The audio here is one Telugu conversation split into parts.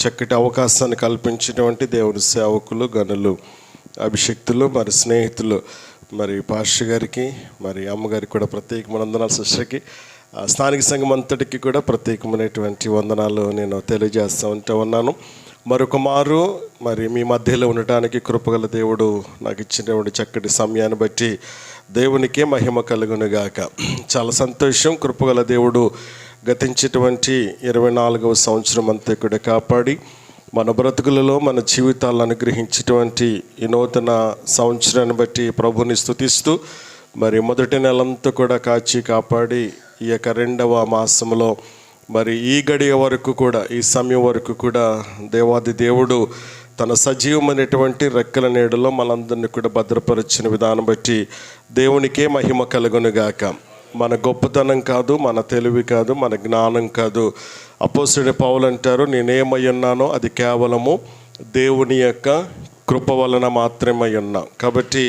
చక్కటి అవకాశాన్ని కల్పించినటువంటి దేవుని సేవకులు, గనులు, అభిషక్తులు, మరి స్నేహితులు, మరి పాస్టర్ గారికి, మరి అమ్మగారికి కూడా ప్రత్యేకమైన వందనాలు. సిస్టర్కి, స్థానిక సంఘం అంతటికి కూడా ప్రత్యేకమైనటువంటి వందనాలు నేను తెలియజేస్తూ ఉన్నాను. మరొక మారు మరి మీ మధ్యలో ఉండటానికి కృపగల దేవుడు నాకు ఇచ్చినటువంటి చక్కటి సమయాన్ని బట్టి దేవునికే మహిమ కలుగునుగాక. చాలా సంతోషం. కృపగల దేవుడు గతించేటువంటి 24వ సంవత్సరం అంతా కూడా కాపాడి మన బ్రతుకులలో మన జీవితాలను అనుగ్రహించేటువంటి ఈ నూతన సంవత్సరాన్ని బట్టి ప్రభుని స్తుతిస్తూ మరి మొదటి నెలంతా కూడా కాచి కాపాడి ఈ యొక్క 2వ మాసంలో మరి ఈ గడియ వరకు కూడా, ఈ సమయం వరకు కూడా దేవాది దేవుడు తన సజీవమైనటువంటి రెక్కల నీడలో మనందరినీ కూడా భద్రపరిచిన విధానం బట్టి దేవునికే మహిమ కలుగునుగాక. మన గొప్పతనం కాదు, మన తెలివి కాదు, మన జ్ఞానం కాదు. అపోస్తలుడైన పౌలు అంటారు, నేనేమై ఉన్నానో అది కేవలము దేవుని యొక్క కృప వలన మాత్రమే ఉన్నా. కాబట్టి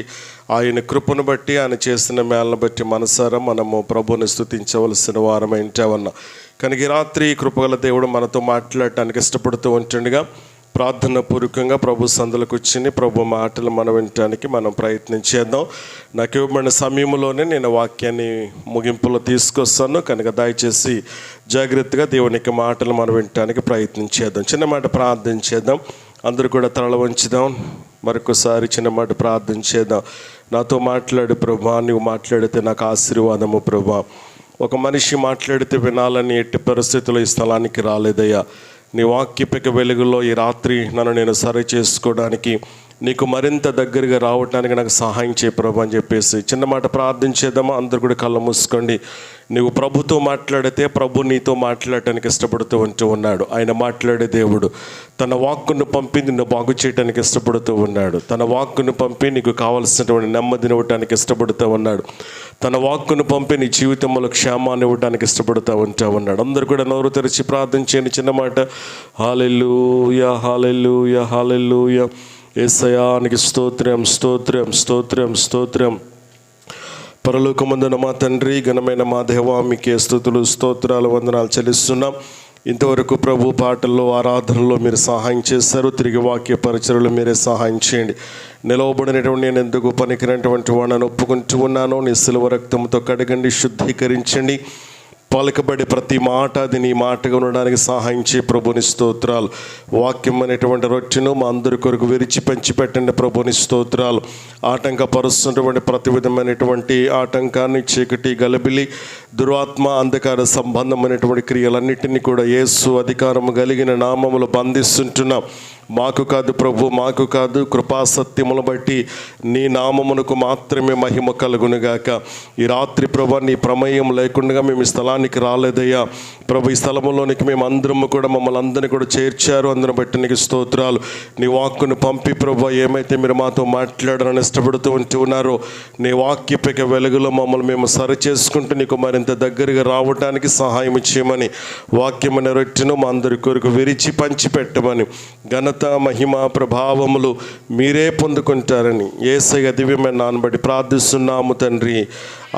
ఆయన కృపను బట్టి, ఆయన చేసిన మేళ్ళను బట్టి మనసారా మనము ప్రభుని స్తుతించవలసిన వారమే ఉంటామన్నా. కనుక ఈ రాత్రి కృపగల దేవుడు మనతో మాట్లాడటానికి ఇష్టపడుతూ ఉంటుండగా ప్రార్థన పూర్వకంగా ప్రభు సందులకు వచ్చి ప్రభు మాటలు మనం వినటానికి మనం ప్రయత్నం చేద్దాం. నాకు ఇవ్వబడిన సమయంలోనే నేను వాక్యాన్ని ముగింపులో తీసుకొస్తాను. కనుక దయచేసి జాగ్రత్తగా దేవునికి మాటలు మనం వినటానికి ప్రయత్నం చేద్దాం. చిన్న మాట ప్రార్థన చేద్దాం. అందరూ కూడా తల వంచుదాం. మరొకసారి చిన్న మాట ప్రార్థన చేద్దాం. నాతో మాట్లాడు ప్రభా, నువ్వు మాట్లాడితే నాకు ఆశీర్వాదము ప్రభా. ఒక మనిషి మాట్లాడితే వినాలని ఎట్టి పరిస్థితుల్లో ఈ స్థలానికి రాలేదయ్యా. నీ వాక్యపిక వెలుగులో ఈ రాత్రి నన్ను నేను సరి చేసుకోవడానికి, నీకు మరింత దగ్గరగా రావడానికి నాకు సహాయం చేయ ప్రభు అని చెప్పేసి చిన్న మాట ప్రార్థించేద్దామా? అందరు కూడా కళ్ళు మూసుకోండి. నువ్వు ప్రభుతో మాట్లాడితే ప్రభు నీతో మాట్లాడటానికి ఇష్టపడుతూ ఉన్నాడు. ఆయన మాట్లాడే దేవుడు. తన వాక్కును పంపి నిన్ను బాగు చేయడానికి ఇష్టపడుతూ ఉన్నాడు. తన వాక్కును పంపి నీకు కావలసినటువంటి నెమ్మదిని ఇవ్వడానికి ఇష్టపడుతూ ఉన్నాడు. తన వాక్కును పంపి నీ జీవితంలో క్షేమాన్ని ఇవ్వడానికి ఇష్టపడుతూ ఉన్నాడు. అందరూ కూడా నోరు తెరిచి ప్రార్థన చేయండి. చిన్న మాట. హల్లెలూయా, హల్లెలూయా, హల్లెలూయా. యేసయ్యానికి స్తోత్రం, స్తోత్రం, స్తోత్రం, స్తోత్రం. పరలోకమందున మా తండ్రి, ఘనమైన మా దేవా, మీకే స్తుతులు, స్తోత్రాలు, వందనాలు చెల్లిస్తున్నాం. ఇంతవరకు ప్రభు పాటల్లో, ఆరాధనలో మీరు సహాయం చేశారు. తిరిగి వాక్య పరిచయలో మీరే సహాయం చేయండి. నిలవబడినటువంటి నేను ఎందుకు పనికినటువంటి వాడిని ఒప్పుకుంటూ ఉన్నాను. నీ సిలువ రక్తంతో కడగండి, శుద్ధీకరించండి. పలకబడి ప్రతి మాట అది నీ మాటగా ఉండడానికి సహాయం చేయ ప్రభుని స్తోత్రాలు. వాక్యం అనేటువంటి రొట్టెను మా అందరి కొరకు విరిచి పంచిపెట్టండి ప్రభుని స్తోత్రాలు. ఆటంకపరుస్తున్నటువంటి ప్రతి విధమైనటువంటి ఆటంకాన్ని, చీకటి, గలిబిలి, దురాత్మ, అంధకార సంబంధమైనటువంటి క్రియలన్నిటినీ కూడా యేసు అధికారము కలిగిన నామములు బంధిస్తుంటున్నాం. మాకు కాదు ప్రభు, మాకు కాదు, కృపాసత్యములు బట్టి నీ నామమునకు మాత్రమే మహిమ కలుగునుగాక. ఈ రాత్రి ప్రభు నీ ప్రమేయం లేకుండా మేము ఈ స్థలానికి రాలేదయ్యా ప్రభు. ఈ స్థలంలోనికి మేము అందరము కూడా, మమ్మల్ని అందరినీ కూడా చేర్చారు. అందరిని బట్టి నీకు స్తోత్రాలు. నీ వాక్కును పంపి ప్రభు ఏమైతే మీరు మాతో మాట్లాడాలని ఇష్టపడుతూ ఉన్నారో నీ వాక్యపిక వెలుగులో మమ్మల్ని మేము సరి చేసుకుంటూ నీకు మరింత దగ్గరగా రావడానికి సహాయం చేయమని, వాక్యమైన రొట్టెను మా అందరి కొరకు విరిచి పంచిపెట్టమని, ఘనత, మహిమ, ప్రభావములు మీరే పొందుకుంటారని యేసయ్య దివ్యమైన నామమున బట్టి ప్రార్థిస్తున్నాము తండ్రి.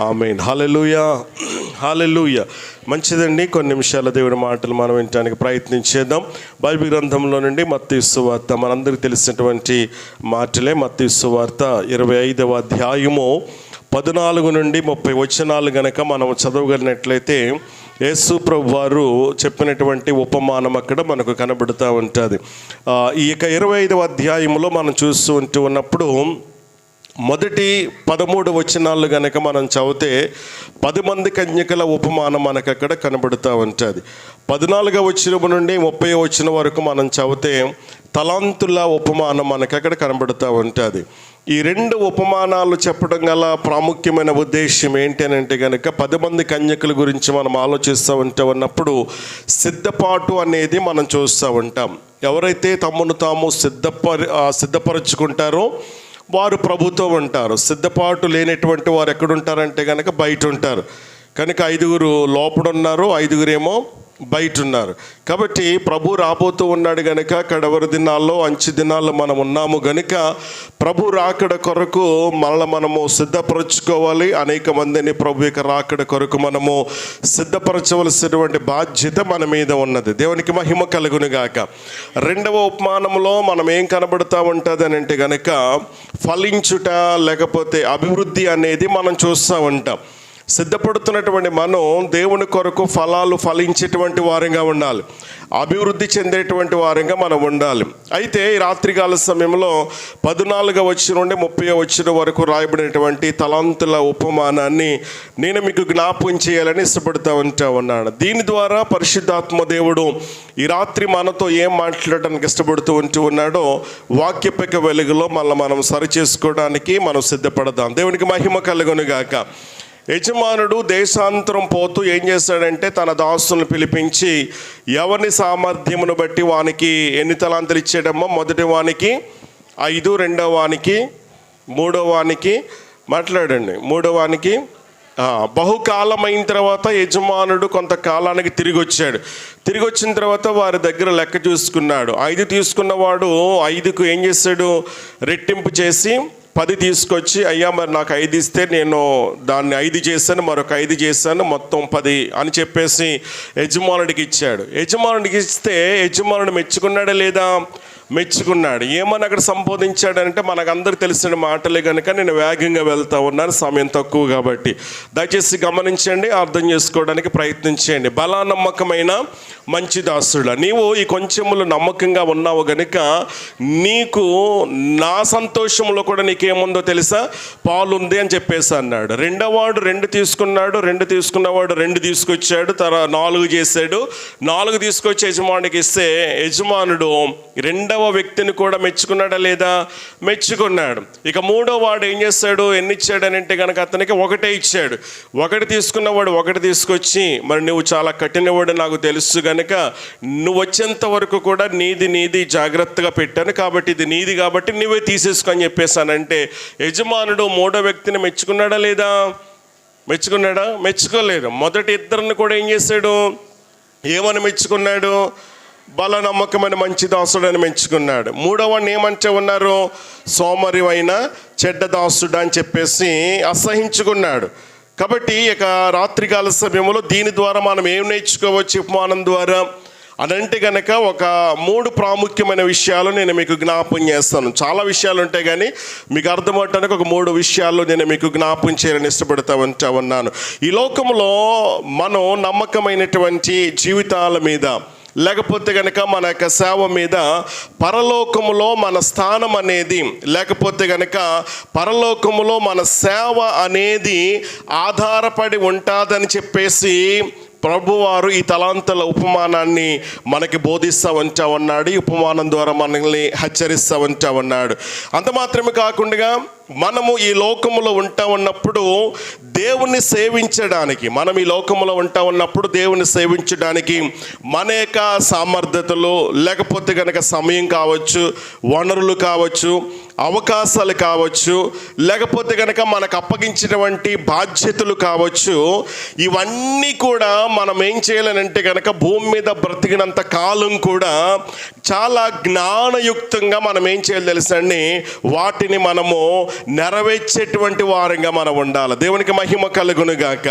ఆమేన్. హల్లెలూయా, హల్లెలూయా. మంచిదండి. కొన్ని నిమిషాల దేవుడి మాటలు మనం వినడానికి ప్రయత్నించేద్దాం. బైబిల్ గ్రంథంలో నుండి మత్తయి సువార్త, మనందరికీ తెలిసినటువంటి మాటలే. మత్తయి సువార్త 25వ అధ్యాయము 14 నుండి 30 వచనాలు గనక మనం చదవగలిగినట్లయితే యేసు ప్రభు వారు చెప్పినటువంటి ఉపమానం అక్కడ మనకు కనబడుతూ ఉంటుంది. ఈ యొక్క 25వ అధ్యాయంలో మనం చూస్తూ ఉన్నప్పుడు మొదటి 13 వచనాలు కనుక మనం చదివితే 10 మంది కన్యకల ఉపమానం మనకు అక్కడ కనబడుతూ ఉంటుంది. 14వ వచనం నుండి 30వ వచనం వరకు మనం చదివితే తలాంతుల ఉపమానం మనకు అక్కడ కనబడుతూ ఉంటుంది. ఈ 2 ఉపమానాలు చెప్పడం గల ప్రాముఖ్యమైన ఉద్దేశం ఏంటి అని అంటే కనుక 10 మంది కన్యకల గురించి మనం ఆలోచిస్తూ ఉన్నప్పుడు సిద్ధపాటు అనేది మనం చూస్తూ ఉంటాం. ఎవరైతే తమను తాము సిద్ధపరచుకుంటారో వారు ప్రభుతో ఉంటారు. సిద్ధపాటు లేనటువంటి వారు ఎక్కడుంటారంటే కనుక బయట ఉంటారు. కనుక 5 లోపడున్నారు, 5 ఏమో బయట ఉన్నారు. కాబట్టి ప్రభు రాబోతూ ఉన్నాడు గనుక, కడవరి దినాల్లో అంచె దినాల్లో మనం ఉన్నాము గనుక ప్రభు రాకడ కొరకు మనము సిద్ధపరచుకోవాలి. అనేక మందిని ప్రభు యొక్క రాకడ కొరకు మనము సిద్ధపరచవలసినటువంటి బాధ్యత మన మీద ఉన్నది. దేవునికి మహిమ కలుగును గాక. రెండవ ఉపమానంలో మనం ఏం కనబడతా ఉంటుంది అని అంటే గనక ఫలించుట లేకపోతే అభివృద్ధి అనేది మనం చూస్తూ ఉంటాం. సిద్ధపడుతున్నటువంటి మనం దేవుని కొరకు ఫలాలు ఫలించేటువంటి వారంగా ఉండాలి, అభివృద్ధి చెందేటువంటి వారంగా మనం ఉండాలి. అయితే ఈ రాత్రికాల సమయంలో 14వ వచనం నుండి 30వ వచనం వరకు రాయబడినటువంటి తలాంతుల ఉపమానాన్ని నేను మీకు జ్ఞాపకం చేయాలని ఇష్టపడుతూ ఉన్నాను. దీని ద్వారా పరిశుద్ధాత్మ దేవుడు ఈ రాత్రి మనతో ఏం మాట్లాడడానికి ఇష్టపడుతూ ఉన్నాడో వాక్యపక వెలుగులో మనం సరి చేసుకోవడానికి మనం సిద్ధపడదాం. దేవునికి మహిమ కలుగును గాక. యజమానుడు దేశాంతరం పోతూ ఏం చేశాడంటే తన దాసులను పిలిపించి ఎవరిని సామర్థ్యమును బట్టి వానికి ఎన్ని తలాంతులు ఇచ్చాడమ్మో, మొదటి వానికి 5, రెండవ వానికి 3వ వానికి మాట్లాడండి 3వ వానికి బహుకాలం అయిన తర్వాత యజమానుడు కొంతకాలానికి తిరిగి వచ్చాడు. తిరిగి వచ్చిన తర్వాత వారి దగ్గర లెక్క చూసుకున్నాడు. 5 తీసుకున్నవాడు 5కు ఏం చేశాడు, రెట్టింపు చేసి 10 తీసుకొచ్చి, అయ్యా మరి నాకు 5 ఇస్తే నేను దాన్ని 5 చేశాను, మరొక 5 చేశాను, మొత్తం 10 అని చెప్పేసి యజమానుడికి ఇచ్చాడు. యజమానుడికి ఇస్తే యజమానుడు మెచ్చుకున్నాడా లేదా? మెచ్చుకున్నాడు. ఏమని అక్కడ సంబోధించాడంటే మనకందరికి తెలిసిన మాటలే కనుక నేను వేగంగా వెళ్తా ఉన్నాను, సమయం తక్కువ కాబట్టి దయచేసి గమనించండి, అర్థం చేసుకోవడానికి ప్రయత్నించండి. బలా నమ్మకమైన మంచి దాసుడా, నీవు ఈ కొంచెములు నమ్మకంగా ఉన్నావు గనుక నీకు నా సంతోషంలో కూడా నీకేముందో తెలుసా, పాలుంది అని చెప్పేసి అన్నాడు. రెండోవాడు 2 తీసుకున్నాడు. 2 తీసుకున్నవాడు 2 తీసుకొచ్చాడు, 4 చేశాడు. 4 తీసుకొచ్చి యజమానికి ఇస్తే యజమానుడు రెండవ వ్యక్తిని కూడా మెచ్చుకున్నాడా లేదా? మెచ్చుకున్నాడు. ఇక 3వ వాడు ఏం చేస్తాడు, ఎన్ని ఇచ్చాడనంటే కనుక అతనికి 1 ఇచ్చాడు. 1 తీసుకున్నవాడు 1 తీసుకొచ్చి, మరి నువ్వు చాలా కఠినవాడు నాకు తెలుసు కనుక నువ్వు వచ్చేంత వరకు కూడా నీది జాగ్రత్తగా పెట్టాను, కాబట్టి ఇది నీది కాబట్టి నువ్వే తీసేసుకొని చెప్పేసానంటే యజమానుడు 3వ వ్యక్తిని మెచ్చుకున్నాడా లేదా? మెచ్చుకున్నాడా? మెచ్చుకోలేదు. మొదటి 2 కూడా ఏం చేశాడు, ఏమని మెచ్చుకున్నాడు? బల నమ్మకమైన మంచి దాసుడని మెచ్చుకున్నాడు. 3వ వాడిని ఏమంటే ఉన్నారు, సోమరి అయిన చెడ్డ దాసుడు అని చెప్పేసి అసహించుకున్నాడు. కాబట్టి ఇక రాత్రికాల సమయంలో దీని ద్వారా మనం ఏం నేర్చుకోవచ్చు ఉపమానం ద్వారా అనంటే కనుక ఒక 3 ప్రాముఖ్యమైన విషయాలు నేను మీకు జ్ఞాపకం చేస్తాను. చాలా విషయాలు ఉంటాయి కానీ మీకు అర్థమవటానికి ఒక 3 విషయాలు నేను మీకు జ్ఞాపకం చేయాలని ఇష్టపడతా ఉన్నాను. ఈ లోకంలో మనం నమ్మకమైనటువంటి జీవితాల మీద లేకపోతే కనుక మన యొక్క సేవ మీద పరలోకములో మన స్థానం అనేది లేకపోతే కనుక పరలోకములో మన సేవ అనేది ఆధారపడి ఉంటుందని చెప్పేసి ప్రభువారు ఈ తలాంతుల ఉపమానాన్ని మనకి బోధిస్తూ ఉన్నాడు. ఈ ఉపమానం ద్వారా మనల్ని హెచ్చరిస్తూ ఉన్నాడు. అంత మాత్రమే కాకుండా మనము ఈ లోకములో ఉన్నప్పుడు దేవుణ్ణి సేవించడానికి, మనం ఈ లోకములో ఉన్నప్పుడు దేవుని సేవించడానికి మన యొక్క సామర్థ్యతలు లేకపోతే కనుక సమయం కావచ్చు, వనరులు కావచ్చు, అవకాశాలు కావచ్చు, లేకపోతే కనుక మనకు అప్పగించినటువంటి బాధ్యతలు కావచ్చు, ఇవన్నీ కూడా మనం ఏం చేయాలనంటే కనుక భూమి మీద బ్రతికినంత కాలం కూడా చాలా జ్ఞానయుక్తంగా మనం ఏం చేయాలి తెలుసండి, వాటిని మనము నెరవేర్చేటువంటి వారంగా మనం ఉండాలి. దేవునికి మహిమ కలుగును గాక.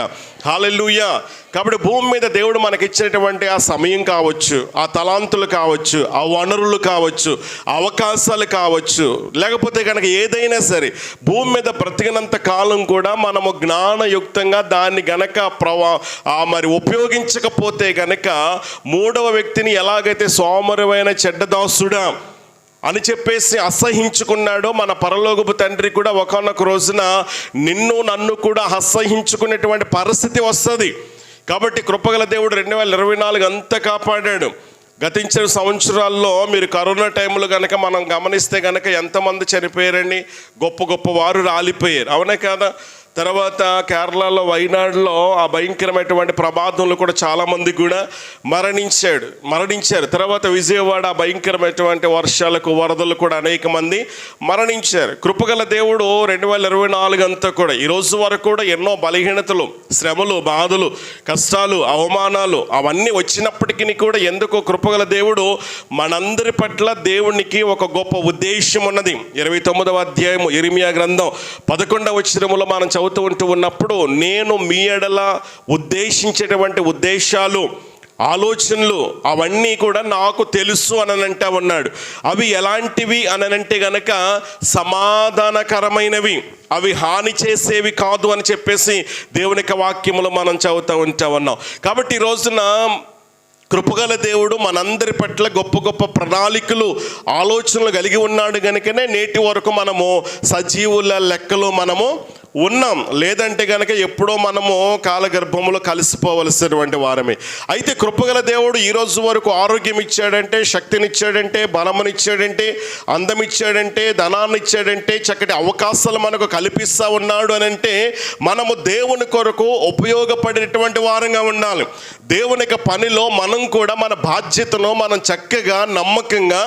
హల్లెలూయా. కాబట్టి భూమి మీద దేవుడు మనకిచ్చినటువంటి ఆ సమయం కావచ్చు, ఆ తలాంతులు కావచ్చు, ఆ వనరులు కావచ్చు, అవకాశాలు కావచ్చు, లేకపోతే కనుక ఏదైనా సరే భూమి మీద బ్రతికినంత కాలం కూడా మనము జ్ఞానయుక్తంగా దాన్ని గనక మరి ఉపయోగించకపోతే గనక 3వ వ్యక్తిని ఎలాగైతే సోమరివైన చెడ్డదాసుడా అని చెప్పేసి అసహించుకున్నాడో మన పరలోకపు తండ్రి కూడా ఒకానొక రోజున నిన్ను నన్ను కూడా అసహించుకునేటువంటి పరిస్థితి వస్తుంది. కాబట్టి కృపగల దేవుడు 2024 అంతా కాపాడాడు. గతించిన సంవత్సరాల్లో మీరు కరోనా టైంలో కనుక మనం గమనిస్తే కనుక ఎంతమంది చనిపోయారండి, గొప్ప గొప్ప వారు రాలిపోయారు, అవునే కాదా? తర్వాత కేరళలో వైనాడులో ఆ భయంకరమైనటువంటి ప్రమాదంలో కూడా చాలామంది కూడా మరణించారు. తర్వాత విజయవాడ భయంకరమైనటువంటి వర్షాలకు వరదలు కూడా అనేక మంది మరణించారు. కృపగల దేవుడు 2024 అంతా కూడా ఈ రోజు వరకు కూడా ఎన్నో బలహీనతలు, శ్రమలు, బాధలు, కష్టాలు, అవమానాలు అవన్నీ వచ్చినప్పటికీ కూడా ఎందుకో కృపగల దేవుడు మనందరి పట్ల దేవునికి ఒక గొప్ప ఉద్దేశం ఉన్నది. 29వ అధ్యాయము ఇర్మియా గ్రంథం 11వ వచనములో మనం చదువుతూ ఉన్నప్పుడు, నేను మీ ఎడల ఉద్దేశించేటువంటి ఉద్దేశాలు, ఆలోచనలు అవన్నీ కూడా నాకు తెలుసు అనంటే ఉన్నాడు. అవి ఎలాంటివి అనంటే గనక సమాధానకరమైనవి, అవి హాని చేసేవి కాదు అని చెప్పేసి దేవుని యొక్క వాక్యములో మనం చదువుతూ ఉన్నాం. కాబట్టి ఈ రోజున కృపగల దేవుడు మనందరి పట్ల గొప్ప గొప్ప ప్రణాళికలు, ఆలోచనలు కలిగి ఉన్నాడు కనుకనే నేటి వరకు మనము సజీవుల లెక్కలో మనము ఉన్నాం. లేదంటే కనుక ఎప్పుడో మనము కాలగర్భంలో కలిసిపోవలసినటువంటి వారమే. అయితే కృపగల దేవుడు ఈరోజు వరకు ఆరోగ్యం ఇచ్చాడంటే, శక్తినిచ్చాడంటే, బలమునిచ్చాడంటే, అందం ఇచ్చాడంటే, ధనాన్ని ఇచ్చాడంటే, చక్కటి అవకాశాలు మనకు కల్పిస్తూ ఉన్నాడు అని అంటే మనము దేవుని కొరకు ఉపయోగపడేటువంటి వారంగా ఉండాలి. దేవుని యొక్క పనిలో మనం కూడా మన బాధ్యతను మనం చక్కగా నమ్మకంగా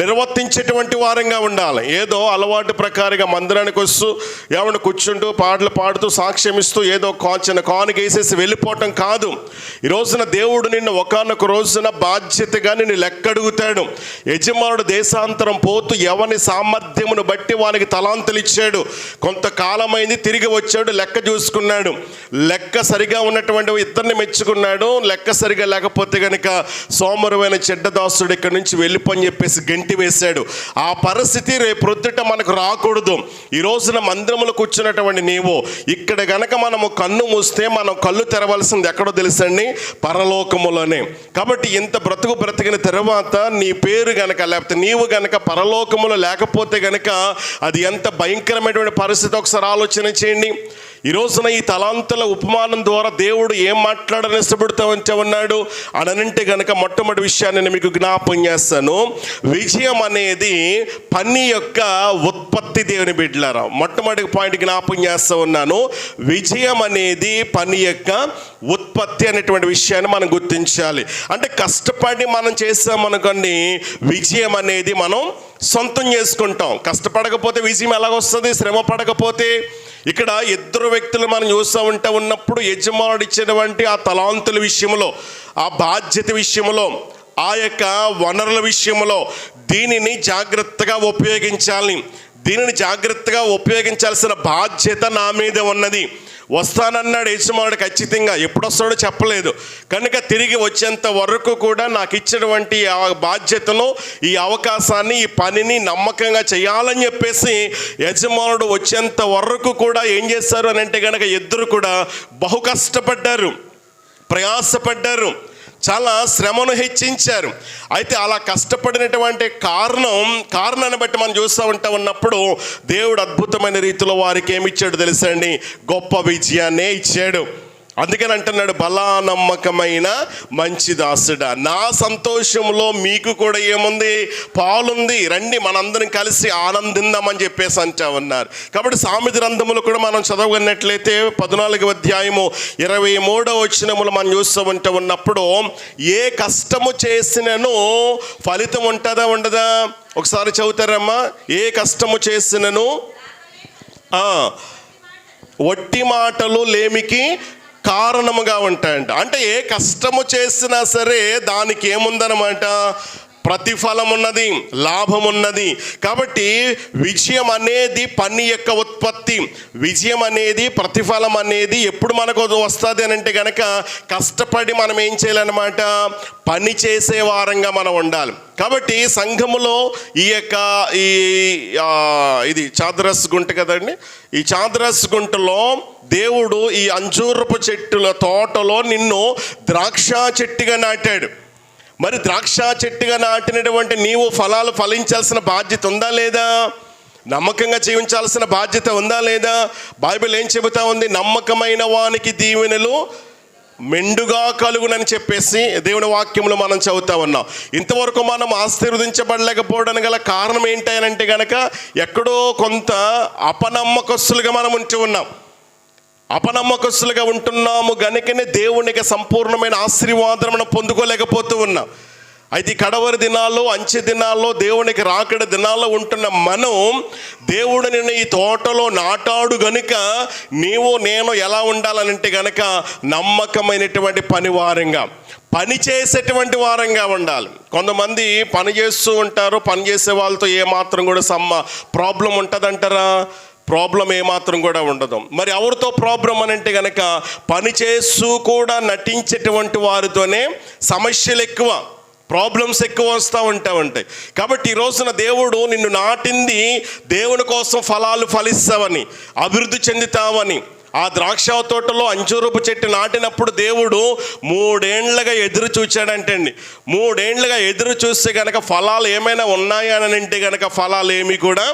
నిర్వర్తించేటువంటి వారంగా ఉండాలి. ఏదో అలవాటు ప్రకారంగా మందిరానికి వస్తూ ఏమన్నా కూర్చుంటూ పాటలు పాడుతూ సాక్ష్యం ఇస్తూ ఏదో చిన్న కానుక వేసేసి వెళ్ళిపోవటం కాదు. ఈ రోజున దేవుడు నిన్ను ఒకానొక రోజున బాధ్యతగా నిన్ను లెక్కడుగుతాడు. యజమానుడు దేశాంతరం పోతూ ఎవని సామర్థ్యమును బట్టి వానికి తలాంతులు ఇచ్చాడు. కొంతకాలమైంది, తిరిగి వచ్చాడు, లెక్క చూసుకున్నాడు. లెక్క సరిగా ఉన్నటువంటి ఇద్దరిని మెచ్చుకున్నాడు. లెక్క సరిగా లేకపోతే కనుక సోమరువైన చెడ్డదాసుడు ఇక్కడి నుంచి వెళ్ళిపోని చెప్పేసి గంటి వేశాడు. ఆ పరిస్థితి రేపు ప్రొద్దుట మనకు రాకూడదు. ఈ రోజున మందిరములో కూర్చున్నటువంటి నీవు ఇక్కడ గనక మనము కన్ను మూస్తే మనం కళ్ళు తెరవలసింది ఎక్కడో తెలుసండి, పరలోకములోనే. కాబట్టి ఇంత బ్రతికిన తర్వాత నీ పేరు గనక లేకపోతే నీవు గనక పరలోకములో లేకపోతే గనక అది ఎంత భయంకరమైనటువంటి పరిస్థితి ఒకసారి ఆలోచన చేయండి. ఈ రోజున ఈ తలాంతుల ఉపమానం ద్వారా దేవుడు ఏం మాట్లాడని ఇష్టపడుతూ ఉన్నాడు అనంటే గనక మొట్టమొదటి విషయాన్ని నేను మీకు జ్ఞాపం చేస్తాను. విజయం అనేది పని యొక్క ఉత్పత్తి. దేవుని బిడ్డలారా, మొట్టమొదటి పాయింట్ జ్ఞాపం చేస్తూ ఉన్నాను. విజయం అనేది పని యొక్క ఉత్పత్తి అనేటువంటి విషయాన్ని మనం గుర్తించాలి. అంటే కష్టపడి మనం చేస్తామనుకోండి, విజయం అనేది మనం సొంతం చేసుకుంటాం. కష్టపడకపోతే విజయం ఎలాగొస్తుంది? శ్రమ పడకపోతే. ఇక్కడ ఇద్దరు వ్యక్తులు మనం చూస్తూ ఉన్నప్పుడు యజమానుడు ఇచ్చినటువంటి ఆ తలాంతుల విషయంలో, ఆ బాధ్యత విషయంలో, ఆ యొక్క వనరుల విషయంలో దీనిని జాగ్రత్తగా ఉపయోగించాలి. దీనిని జాగ్రత్తగా ఉపయోగించాల్సిన బాధ్యత నా మీద ఉన్నది. వస్తానన్నాడు యజమానుడు ఖచ్చితంగా, ఎప్పుడు వస్తాడో చెప్పలేదు. కనుక తిరిగి వచ్చేంత వరకు కూడా నాకు ఇచ్చినటువంటి ఆ బాధ్యతను, ఈ అవకాశాన్ని, ఈ పనిని నమ్మకంగా చేయాలని చెప్పేసి యజమానుడు వచ్చేంత వరకు కూడా ఏం చేస్తారు అని అంటే కనుక ఇద్దరు కూడా బహు కష్టపడ్డారు, ప్రయాసపడ్డారు, చాలా శ్రమను హెచ్చించారు. అయితే అలా కష్టపడినటువంటి కారణాన్ని బట్టి మనం చూస్తూ ఉన్నప్పుడు దేవుడు అద్భుతమైన రీతిలో వారికి ఏమి ఇచ్చాడు తెలుసండి? గొప్ప విజయాన్నే ఇచ్చాడు. అందుకని అంటున్నాడు, బలా నమ్మకమైన మంచి దాసుడా, నా సంతోషంలో మీకు కూడా ఏముంది? పాలుంది, రండి మనందరం కలిసి ఆనందిందామని చెప్పేసి అంటా ఉన్నారు. కాబట్టి సామెత గ్రంథములు కూడా మనం చదవగలిగినట్లయితే 14వ అధ్యాయము 23వ వచనములు మనం చూస్తూ ఉన్నప్పుడు, ఏ కష్టము చేసినను ఫలితం ఉంటుందా ఉండదా? ఒకసారి చదువుతారమ్మా. ఏ కష్టము చేసినను ఒట్టి మాటలు లేమికి కారణముగా ఉంటాయంట. అంటే ఏ కష్టము చేసినా సరే దానికి ఏముందనమాట? ప్రతిఫలం ఉన్నది, లాభం ఉన్నది. కాబట్టి విజయం అనేది పని యొక్క ఉత్పత్తి. విజయం అనేది, ప్రతిఫలం అనేది ఎప్పుడు మనకు వస్తుంది అని అంటే కనుక కష్టపడి మనం ఏం చేయాలన్నమాట? పని చేసే వారంగా మనం ఉండాలి. కాబట్టి సంఘములో ఈ యొక్క ఇది చాదరస్ గుంట కదండి, ఈ చాదరస్ గుంటలో దేవుడు ఈ అంజూరపు చెట్టుల తోటలో నిన్ను ద్రాక్ష చెట్టుగా నాటాడు. మరి ద్రాక్ష చెట్టుగా నాటినటువంటి నీవు ఫలాలు ఫలించాల్సిన బాధ్యత ఉందా లేదా? నమ్మకంగా జీవించాల్సిన బాధ్యత ఉందా లేదా? బైబిల్ ఏం చెబుతా ఉంది? నమ్మకమైన వానికి దీవెనలు మెండుగా కలుగునని చెప్పేసి దేవుని వాక్యంలో మనం చదువుతా ఉన్నాం. ఇంతవరకు మనం ఆశీర్వదించబడలేకపోవడానికి గల కారణం ఏంటంటే కనుక ఎక్కడో కొంత అపనమ్మకస్తులుగా మనం ఉంటూ ఉన్నాం. అపనమ్మకస్తులుగా ఉంటున్నాము గనుకనే దేవునికి సంపూర్ణమైన ఆశీర్వాదం మనం పొందుకోలేకపోతూ ఉన్నాం. అయితే కడవరి దినాల్లో, అంచె దినాల్లో, దేవునికి రాకడ దినాల్లో ఉంటున్న మనం, దేవుడు నిన్ను ఈ తోటలో నాటాడు గనుక నీవు నేను ఎలా ఉండాలనంటే గనక నమ్మకమైనటువంటి పనివారంగా, పని చేసేటువంటి వారంగా ఉండాలి. కొంతమంది పని చేస్తూ ఉంటారు, పని చేసే వాళ్ళతో ఏమాత్రం కూడా ప్రాబ్లం ఉంటుందంటారా? ప్రాబ్లం ఏమాత్రం కూడా ఉండదు. మరి ఎవరితో ప్రాబ్లం అని అంటే కనుక పని చేస్తూ కూడా నటించేటువంటి వారితోనే సమస్యలు ఎక్కువ, ప్రాబ్లమ్స్ ఎక్కువ వస్తూ ఉంటాయి. కాబట్టి ఈ రోజున దేవుడు నిన్ను నాటింది దేవుని కోసం ఫలాలు ఫలిస్తావని, అభివృద్ధి చెందుతావని. ఆ ద్రాక్ష తోటలో అంజూరపు చెట్టు నాటినప్పుడు దేవుడు 3 ఏండ్లుగా ఎదురు చూచాడంటండి. 3 ఏండ్లుగా ఎదురు చూస్తే కనుక ఫలాలు ఏమైనా ఉన్నాయా అని అంటే కనుక ఫలాలు ఏమీ కూడా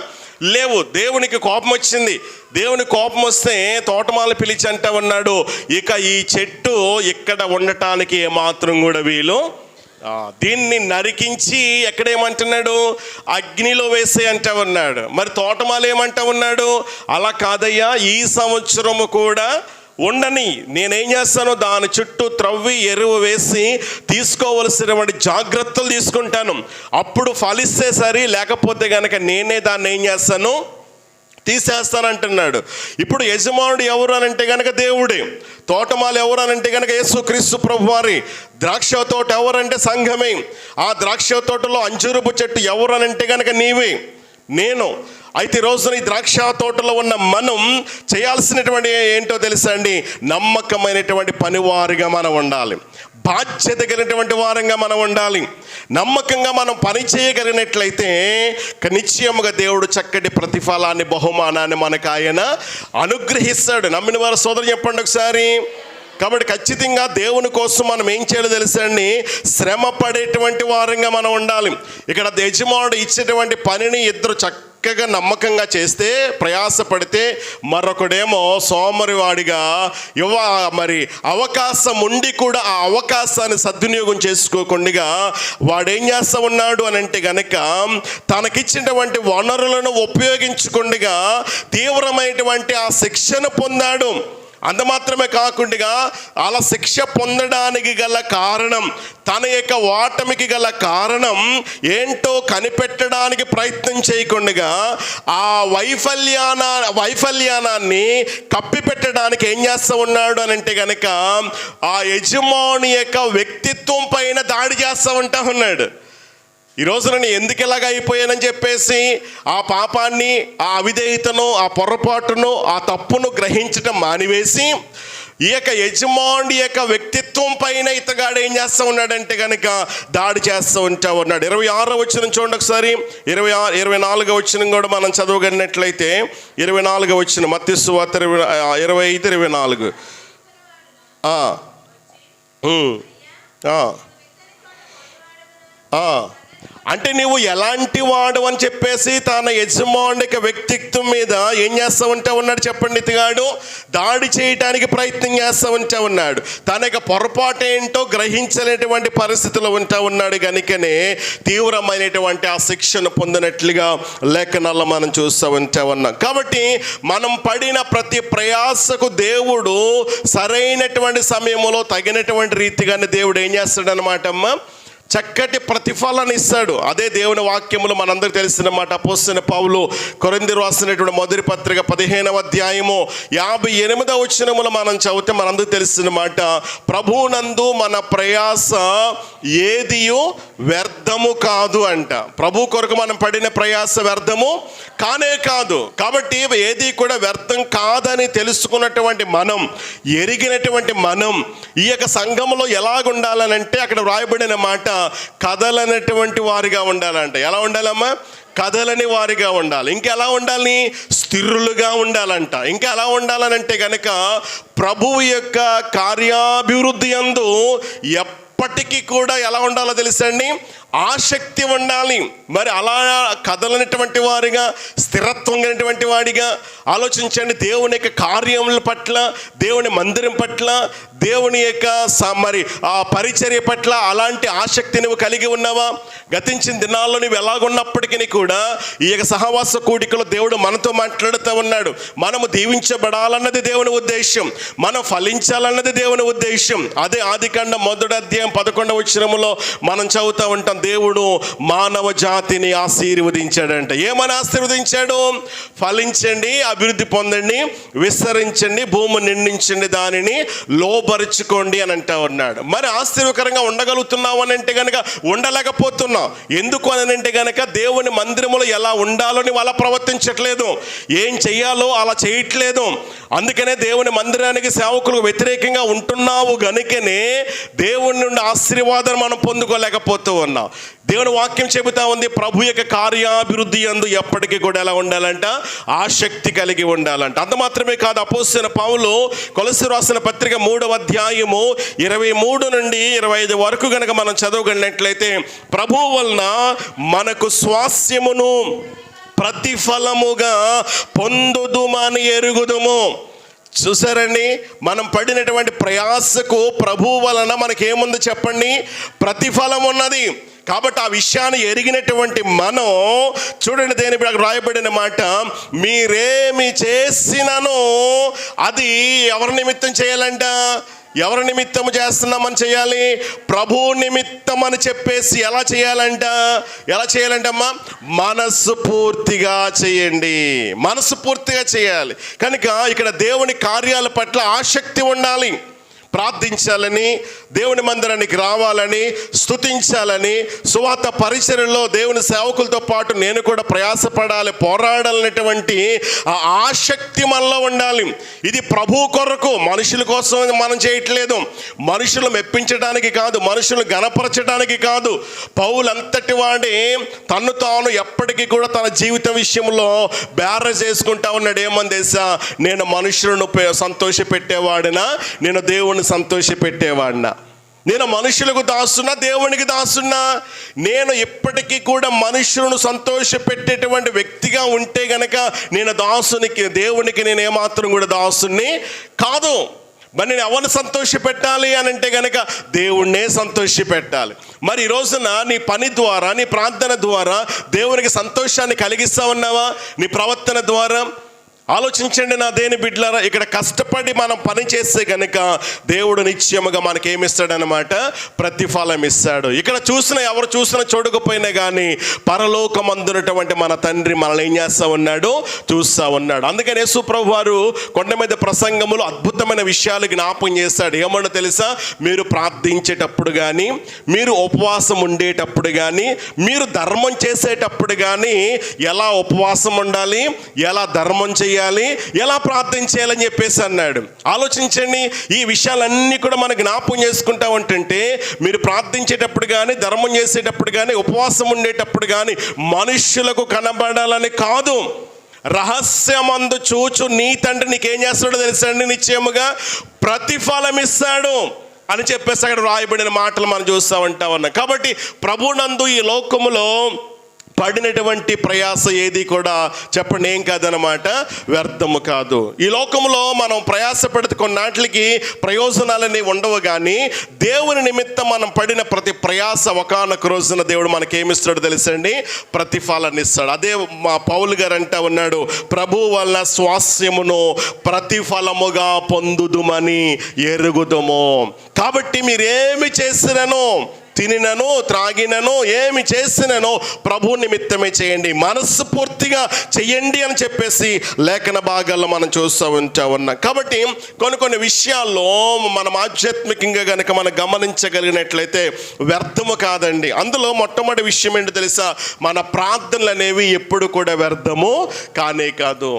లేవు. దేవునికి కోపం వచ్చింది. దేవుని కోపం వస్తే తోటమాల పిలిచి అంటా ఉన్నాడు, ఇక ఈ చెట్టు ఇక్కడ ఉండటానికి ఏమాత్రం కూడా వీలు, దీన్ని నరికించి ఎక్కడేమంటున్నాడు, అగ్నిలో వేసే అంటా ఉన్నాడు. మరి తోటమాల ఏమంటా ఉన్నాడు, అలా కాదయ్యా, ఈ సంవత్సరము కూడా ఉండని, నేనేం చేస్తాను, దాని చుట్టూ త్రవ్వి ఎరువు వేసి తీసుకోవలసినటువంటి జాగ్రత్తలు తీసుకుంటాను. అప్పుడు ఫలిస్తే సరి, లేకపోతే కనుక నేనే దాన్ని ఏం చేస్తాను, తీసేస్తానంటున్నాడు. ఇప్పుడు యజమానుడు ఎవరు అని అంటే కనుక దేవుడే. తోటమాలు ఎవరు అని అంటే కనుక యేసుక్రీస్తు ప్రభువారి. ద్రాక్ష తోట ఎవరంటే సంఘమే. ఆ ద్రాక్ష తోటలో అంజూరపు చెట్టు ఎవరు అని అంటే కనుక నీవే, నేను. అయితే రోజున ఈ ద్రాక్ష తోటలో ఉన్న మనం చేయాల్సినటువంటి ఏంటో తెలుసా అండి, నమ్మకమైనటువంటి పనివారిగా మనం ఉండాలి, బాధ్యత కలిగినటువంటి వారంగా మనం ఉండాలి. నమ్మకంగా మనం పని చేయగలిగినట్లయితే నిశ్చయముగా దేవుడు చక్కటి ప్రతిఫలాన్ని, బహుమానాన్ని మనకు ఆయన అనుగ్రహిస్తాడు. నమ్మిన వారు సోదరు చెప్పండి ఒకసారి. కాబట్టి ఖచ్చితంగా దేవుని కోసం మనం ఏం చేయాలో తెలుసండి, శ్రమ పడేటువంటి వారంగా మనం ఉండాలి. ఇక్కడ యజమానుడు ఇచ్చేటువంటి పనిని ఇద్దరు చక్కగా నమ్మకంగా చేస్తే, ప్రయాసపడితే, మరొకడేమో సోమరివాడిగా మరి అవకాశం ఉండి కూడా ఆ అవకాశాన్ని సద్వినియోగం చేసుకోకుండా వాడేం చేస్తూ ఉన్నాడు అని అంటే గనక తనకిచ్చినటువంటి వనరులను ఉపయోగించకుండా తీవ్రమైనటువంటి ఆ శిక్షను పొందాడు. అంత మాత్రమే కాకుండా అలా శిక్ష పొందడానికి గల కారణం, తన యొక్క ఓటమికి గల కారణం ఏంటో కనిపెట్టడానికి ప్రయత్నం చేయకుండా ఆ వైఫల్యాన్ని కప్పిపెట్టడానికి ఏం చేస్తూ ఉన్నాడు అని అంటే కనుక ఆ యజమాని యొక్క వ్యక్తిత్వం పైన దాడి చేస్తూ ఉంటా ఉన్నాడు. ఈ రోజున నేను ఎందుకు ఇలాగ అయిపోయానని చెప్పేసి ఆ పాపాన్ని, ఆ అవిధేయతను, ఆ పొరపాటును, ఆ తప్పును గ్రహించటం మానివేసి ఈ యొక్క యజమాని యొక్క వ్యక్తిత్వం పైన ఇతగాడు ఏం చేస్తూ ఉన్నాడంటే కనుక దాడి చేస్తూ ఉంటా ఉన్నాడు. 26వ వచనం చూడండి ఒకసారి. 24వ వచనం కూడా మనం చదవగలిగినట్లయితే 24వ వచనం మత్తయి సువార్త 25-24. అంటే నువ్వు ఎలాంటి వాడు అని చెప్పేసి తన యజమానుడికి వ్యక్తిత్వం మీద ఏం చేస్తూ ఉంటా ఉన్నాడు చెప్పండి. ఇతగాడు దాడి చేయడానికి ప్రయత్నం చేస్తూ ఉంటా ఉన్నాడు. తన యొక్క పొరపాటు ఏంటో గ్రహించలేటువంటి పరిస్థితిలో ఉంటా ఉన్నాడు. కనుకనే తీవ్రమైనటువంటి ఆ శిక్షను పొందినట్లుగా లేఖనాల్లో మనం చూస్తూ ఉంటా ఉన్నాం. కాబట్టి మనం పడిన ప్రతి ప్రయాసకు దేవుడు సరైనటువంటి సమయంలో తగినటువంటి రీతిగానే దేవుడు ఏం చేస్తాడు అన్నమాట అమ్మ, చక్కటి ప్రతిఫలాన్ని ఇస్తాడు. అదే దేవుని వాక్యములు మనందరికీ తెలిసిన మాట. అపోస్తలుడైన పౌలు కొరింథీయులకు రాసినటువంటి మొదటి పత్రిక 15వ అధ్యాయము 58వ వచనములు మనం చదివితే మనందరికీ తెలిసిన మాట, ప్రభువునందు మన ప్రయాస ఏదియు వ్యర్థము కాదు అంట. ప్రభు కొరకు మనం పడిన ప్రయాస వ్యర్థము కానే కాదు. కాబట్టి ఏది కూడా వ్యర్థం కాదని తెలుసుకున్నటువంటి మనం, ఎరిగినటువంటి మనం ఈ యొక్క సంఘంలో ఎలాగుండాలనంటే అక్కడ వ్రాయబడిన మాట, కదలనటువంటి వారిగా ఉండాలంట. ఎలా ఉండాలమ్మా? కదలని వారిగా ఉండాలి. ఇంకెలా ఉండాలి? స్థిరులుగా ఉండాలంట. ఇంకా ఎలా ఉండాలనంటే కనుక ప్రభువు యొక్క కార్యాభివృద్ధి యందు ఎప్పటికీ కూడా ఎలా ఉండాలో తెలుసండి, ఆసక్తి ఉండాలి. మరి అలా కదలనటువంటి వారిగా, స్థిరత్వం కలిగినటువంటి వాడిగా ఆలోచించండి. దేవుని యొక్క కార్యముల పట్ల, దేవుని మందిరం పట్ల, దేవుని యొక్క మరి ఆ పరిచర్య పట్ల అలాంటి ఆసక్తి నువ్వు కలిగి ఉన్నావా? గతించిన దినాల్లో నువ్వు ఎలాగున్నప్పటికీ కూడా ఈ యొక్క సహవాస కూడికలో దేవుడు మనతో మాట్లాడుతూ ఉన్నాడు. మనము దీవించబడాలన్నది దేవుని ఉద్దేశం, మనం ఫలించాలన్నది దేవుని ఉద్దేశం. అదే ఆదికాండం 1వ అధ్యాయం 11వ వచనములో మనం చదువుతూ ఉంటాం. దేవుడు మానవ జాతిని ఆశీర్వదించాడంట. ఏమని ఆశీర్వదించాడు? ఫలించండి, అభివృద్ధి పొందండి, విస్తరించండి, భూమి నిండించండి, దానిని లోబరుచుకోండి అని అంటూ ఉన్నాడు. మరి ఆశ్చర్యకరంగా ఉండగలుగుతున్నావు అని అంటే కనుక ఉండలేకపోతున్నావు. ఎందుకు అని అంటే కనుక దేవుని మందిరములో ఎలా ఉండాలని అలా ప్రవర్తించట్లేదు, ఏం చెయ్యాలో అలా చేయట్లేదు. అందుకనే దేవుని మందిరానికి సేవకులకు వ్యతిరేకంగా ఉంటున్నావు గనుకనే దేవుని నుండి ఆశీర్వాదం మనం పొందుకోలేకపోతూ ఉన్నాం. దేవుని వాక్యం చెబుతా ఉంది, ప్రభు యొక్క కార్యాభివృద్ధి యందు ఎప్పటికీ కూడా ఎలా ఉండాలంట? ఆసక్తి కలిగి ఉండాలంట. అంత మాత్రమే కాదు, అపోస్తలుడైన పౌలు కొలస్సీయులకు రాసిన పత్రిక 3వ అధ్యాయము 23 నుండి 25 వరకు గనక మనం చదవగలిగినట్లయితే, ప్రభువు వలన మనకు స్వాస్యమును ప్రతిఫలముగా పొందుదుమని ఎరుగుదుము. చూసారండి, మనం పడినటువంటి ప్రయాసకు ప్రభువు వలన మనకేముంది చెప్పండి? ప్రతిఫలం ఉన్నది. కాబట్టి ఆ విషయాన్ని ఎరిగినటువంటి మనం చూడండి, దేని రాయబడిన మాట, మీరేమి చేసినను అది ఎవరి నిమిత్తం చేయాలంట? ఎవరి నిమిత్తము చేస్తున్నామని చేయాలి? ప్రభు నిమిత్తం అని చెప్పేసి ఎలా చేయాలంటమ్మా? మనస్సు పూర్తిగా చేయండి, మనస్సు పూర్తిగా చేయాలి. కనుక ఇక్కడ దేవుని కార్యాల పట్ల ఆసక్తి ఉండాలి. ప్రార్థించాలని, దేవుని మందిరానికి రావాలని, స్తుతించాలని, సువార్త పరిచర్యలో దేవుని సేవకులతో పాటు నేను కూడా ప్రయాసపడాలి, పోరాడాలనేటువంటి ఆ ఆసక్తి మనలో ఉండాలి. ఇది ప్రభు కొరకు, మనుషుల కోసం మనం చేయట్లేదు, మనుషులు మెప్పించడానికి కాదు, మనుషులు గణపరచడానికి కాదు. పౌలంతటి వాడే తను తాను ఎప్పటికీ కూడా తన జీవిత విషయంలో బేర చేసుకుంటా ఉన్నాడు. ఏమని తెలుసా? నేను మనుషులను సంతోషపెట్టేవాడినా, నేను దేవుని సంతోషపెట్టేవాడినా, నేను మనుషులకు దాసున్నా, దేవునికి దాసున్నా? నేను ఎప్పటికీ కూడా మనుషులను సంతోషపెట్టేటువంటి వ్యక్తిగా ఉంటే గనక నేను దాసునికి, దేవునికి నేను ఏమాత్రం కూడా దాసుని కాదు. మరి నేను ఎవరిని సంతోషపెట్టాలి అని అంటే కనుక దేవుణ్ణే సంతోషపెట్టాలి. మరి ఈ రోజున నీ పని ద్వారా, నీ ప్రార్థన ద్వారా దేవునికి సంతోషాన్ని కలిగిస్తా ఉన్నావా? నీ ప్రవర్తన ద్వారా ఆలోచించండి నా దేని బిడ్డలారా. ఇక్కడ కష్టపడి మనం పని చేస్తే కనుక దేవుడు నిశ్చయముగా మనకేమిస్తాడనమాట? ప్రతిఫలం ఇస్తాడు. ఇక్కడ ఎవరు చూసినా చూడకపోయినా కానీ పరలోకమందునటువంటి మన తండ్రి మనల్ని ఏం చేస్తూ ఉన్నాడు? చూస్తూ ఉన్నాడు. అందుకని యేసు ప్రభు వారు కొండ మీద ప్రసంగములు అద్భుతమైన విషయాలు జ్ఞాపకం చేస్తాడు. ఏమన్నా తెలుసా? మీరు ప్రార్థించేటప్పుడు కానీ, మీరు ఉపవాసం ఉండేటప్పుడు కానీ, మీరు ధర్మం చేసేటప్పుడు కానీ ఎలా ఉపవాసం ఉండాలి, ఎలా ధర్మం చేయాలి, ఎలా ప్రార్థన చేయాలని చెప్పేసి అన్నాడు. ఆలోచించండి, ఈ విషయాలన్నీ కూడా మనకు జ్ఞాపకం చేసుకుంటా ఉంటుంటే, మీరు ప్రార్థించేటప్పుడు కానీ, ధర్మం చేసేటప్పుడు కానీ, ఉపవాసం ఉండేటప్పుడు కానీ మనుష్యులకు కనబడాలని కాదు, రహస్యమందు చూచు నీ తండ్రి నీకేం చేస్తాడో తెలుసండి? నిశ్చయముగా ప్రతిఫలం ఇస్తాడు అని చెప్పేసి అక్కడ రాయబడిన మాటలు మనం చూస్తూ ఉన్నాం. కాబట్టి ప్రభునందు ఈ లోకములో పడినటువంటి ప్రయాస ఏది కూడా చెప్పండి ఏం కాదనమాట? వ్యర్థము కాదు. ఈ లోకంలో మనం ప్రయాస పడితే కొన్నాటికి ప్రయోజనాలన్నీ ఉండవు, కానీ దేవుని నిమిత్తం మనం పడిన ప్రతి ప్రయాస ఒకానొక రోజున దేవుడు మనకేమిస్తాడు తెలుసండి? ప్రతిఫలాన్ని ఇస్తాడు. అదే మా పౌలు గారు అంటా ఉన్నాడు, ప్రభు వల్ల స్వాస్యమును ప్రతిఫలముగా పొందుదుమని ఎరుగుదుము. కాబట్టి మీరేమి చేసినను, తినినను త్రాగినను, ఏమి చేసినను ప్రభు నిమిత్తమే చేయండి, మనస్సు పూర్తిగా చేయండి అని చెప్పేసి లేఖన భాగాల్లో మనం చూస్తూ ఉన్నాం. కాబట్టి కొన్ని విషయాల్లో మనం ఆధ్యాత్మికంగా కనుక మనం గమనించగలిగినట్లయితే వ్యర్థము కాదండి. అందులో మొట్టమొదటి విషయం ఏంటో తెలుసా? మన ప్రార్థనలు అనేవి ఎప్పుడు కూడా వ్యర్థము కానే కాదు.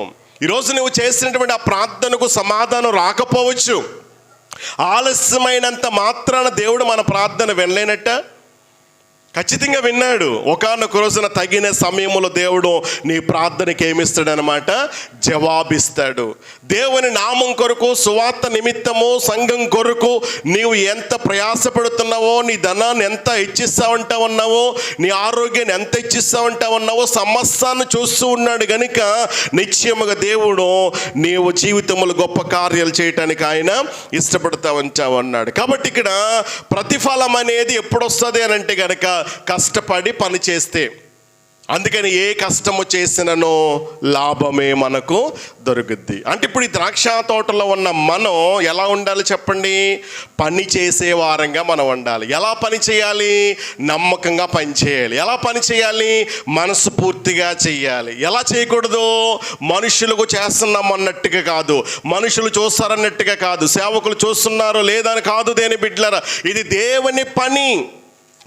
ఈరోజు నువ్వు చేసినటువంటి ఆ ప్రార్థనకు సమాధానం రాకపోవచ్చు. ఆలస్యమైనంత మాత్రాన దేవుడు మన ప్రార్థన వినలేనట్ట? ఖచ్చితంగా విన్నాడు. ఒకానొక రోజున తగిన సమయంలో దేవుడు నీ ప్రార్థనకి ఏమిస్తాడనమాట, జవాబిస్తాడు. దేవుని నామం కొరకు, సువార్త నిమిత్తము, సంఘం కొరకు నీవు ఎంత ప్రయాసపడుతున్నావో, నీ ధనాన్ని ఎంత ఇచ్చిస్తా ఉంటావన్నావో, నీ ఆరోగ్యాన్ని ఎంత ఇచ్చిస్తా ఉంటావన్నావో సమస్తాన్ని చూస్తూ ఉన్నాడు గనుక నిశ్చయముగా దేవుడు నీవు జీవితంలో గొప్ప కార్యాలు చేయటానికి ఆయన ఇష్టపడతా ఉంటావన్నాడు. కాబట్టి ఇక్కడ ప్రతిఫలం అనేది ఎప్పుడు వస్తుంది అని అంటే గనక కష్టపడి పని చేస్తే. అందుకని ఏ కష్టము చేసిననో లాభమే మనకు దొరుకుద్ది. అంటే ఇప్పుడు ఈ ద్రాక్ష తోటలో ఉన్న మనం ఎలా ఉండాలి చెప్పండి? పని చేసే వారంగా మనం ఉండాలి. ఎలా పని చేయాలి? నమ్మకంగా పని చేయాలి. ఎలా పని చేయాలి? మనసు పూర్తిగా చేయాలి. ఎలా చేయకూడదు? మనుషులకు చేస్తున్నాం అన్నట్టుగా కాదు, మనుషులు చూస్తారన్నట్టుగా కాదు, సేవకులు చూస్తున్నారో లేదని కాదు. దేని బిడ్డలారా, ఇది దేవుని పని.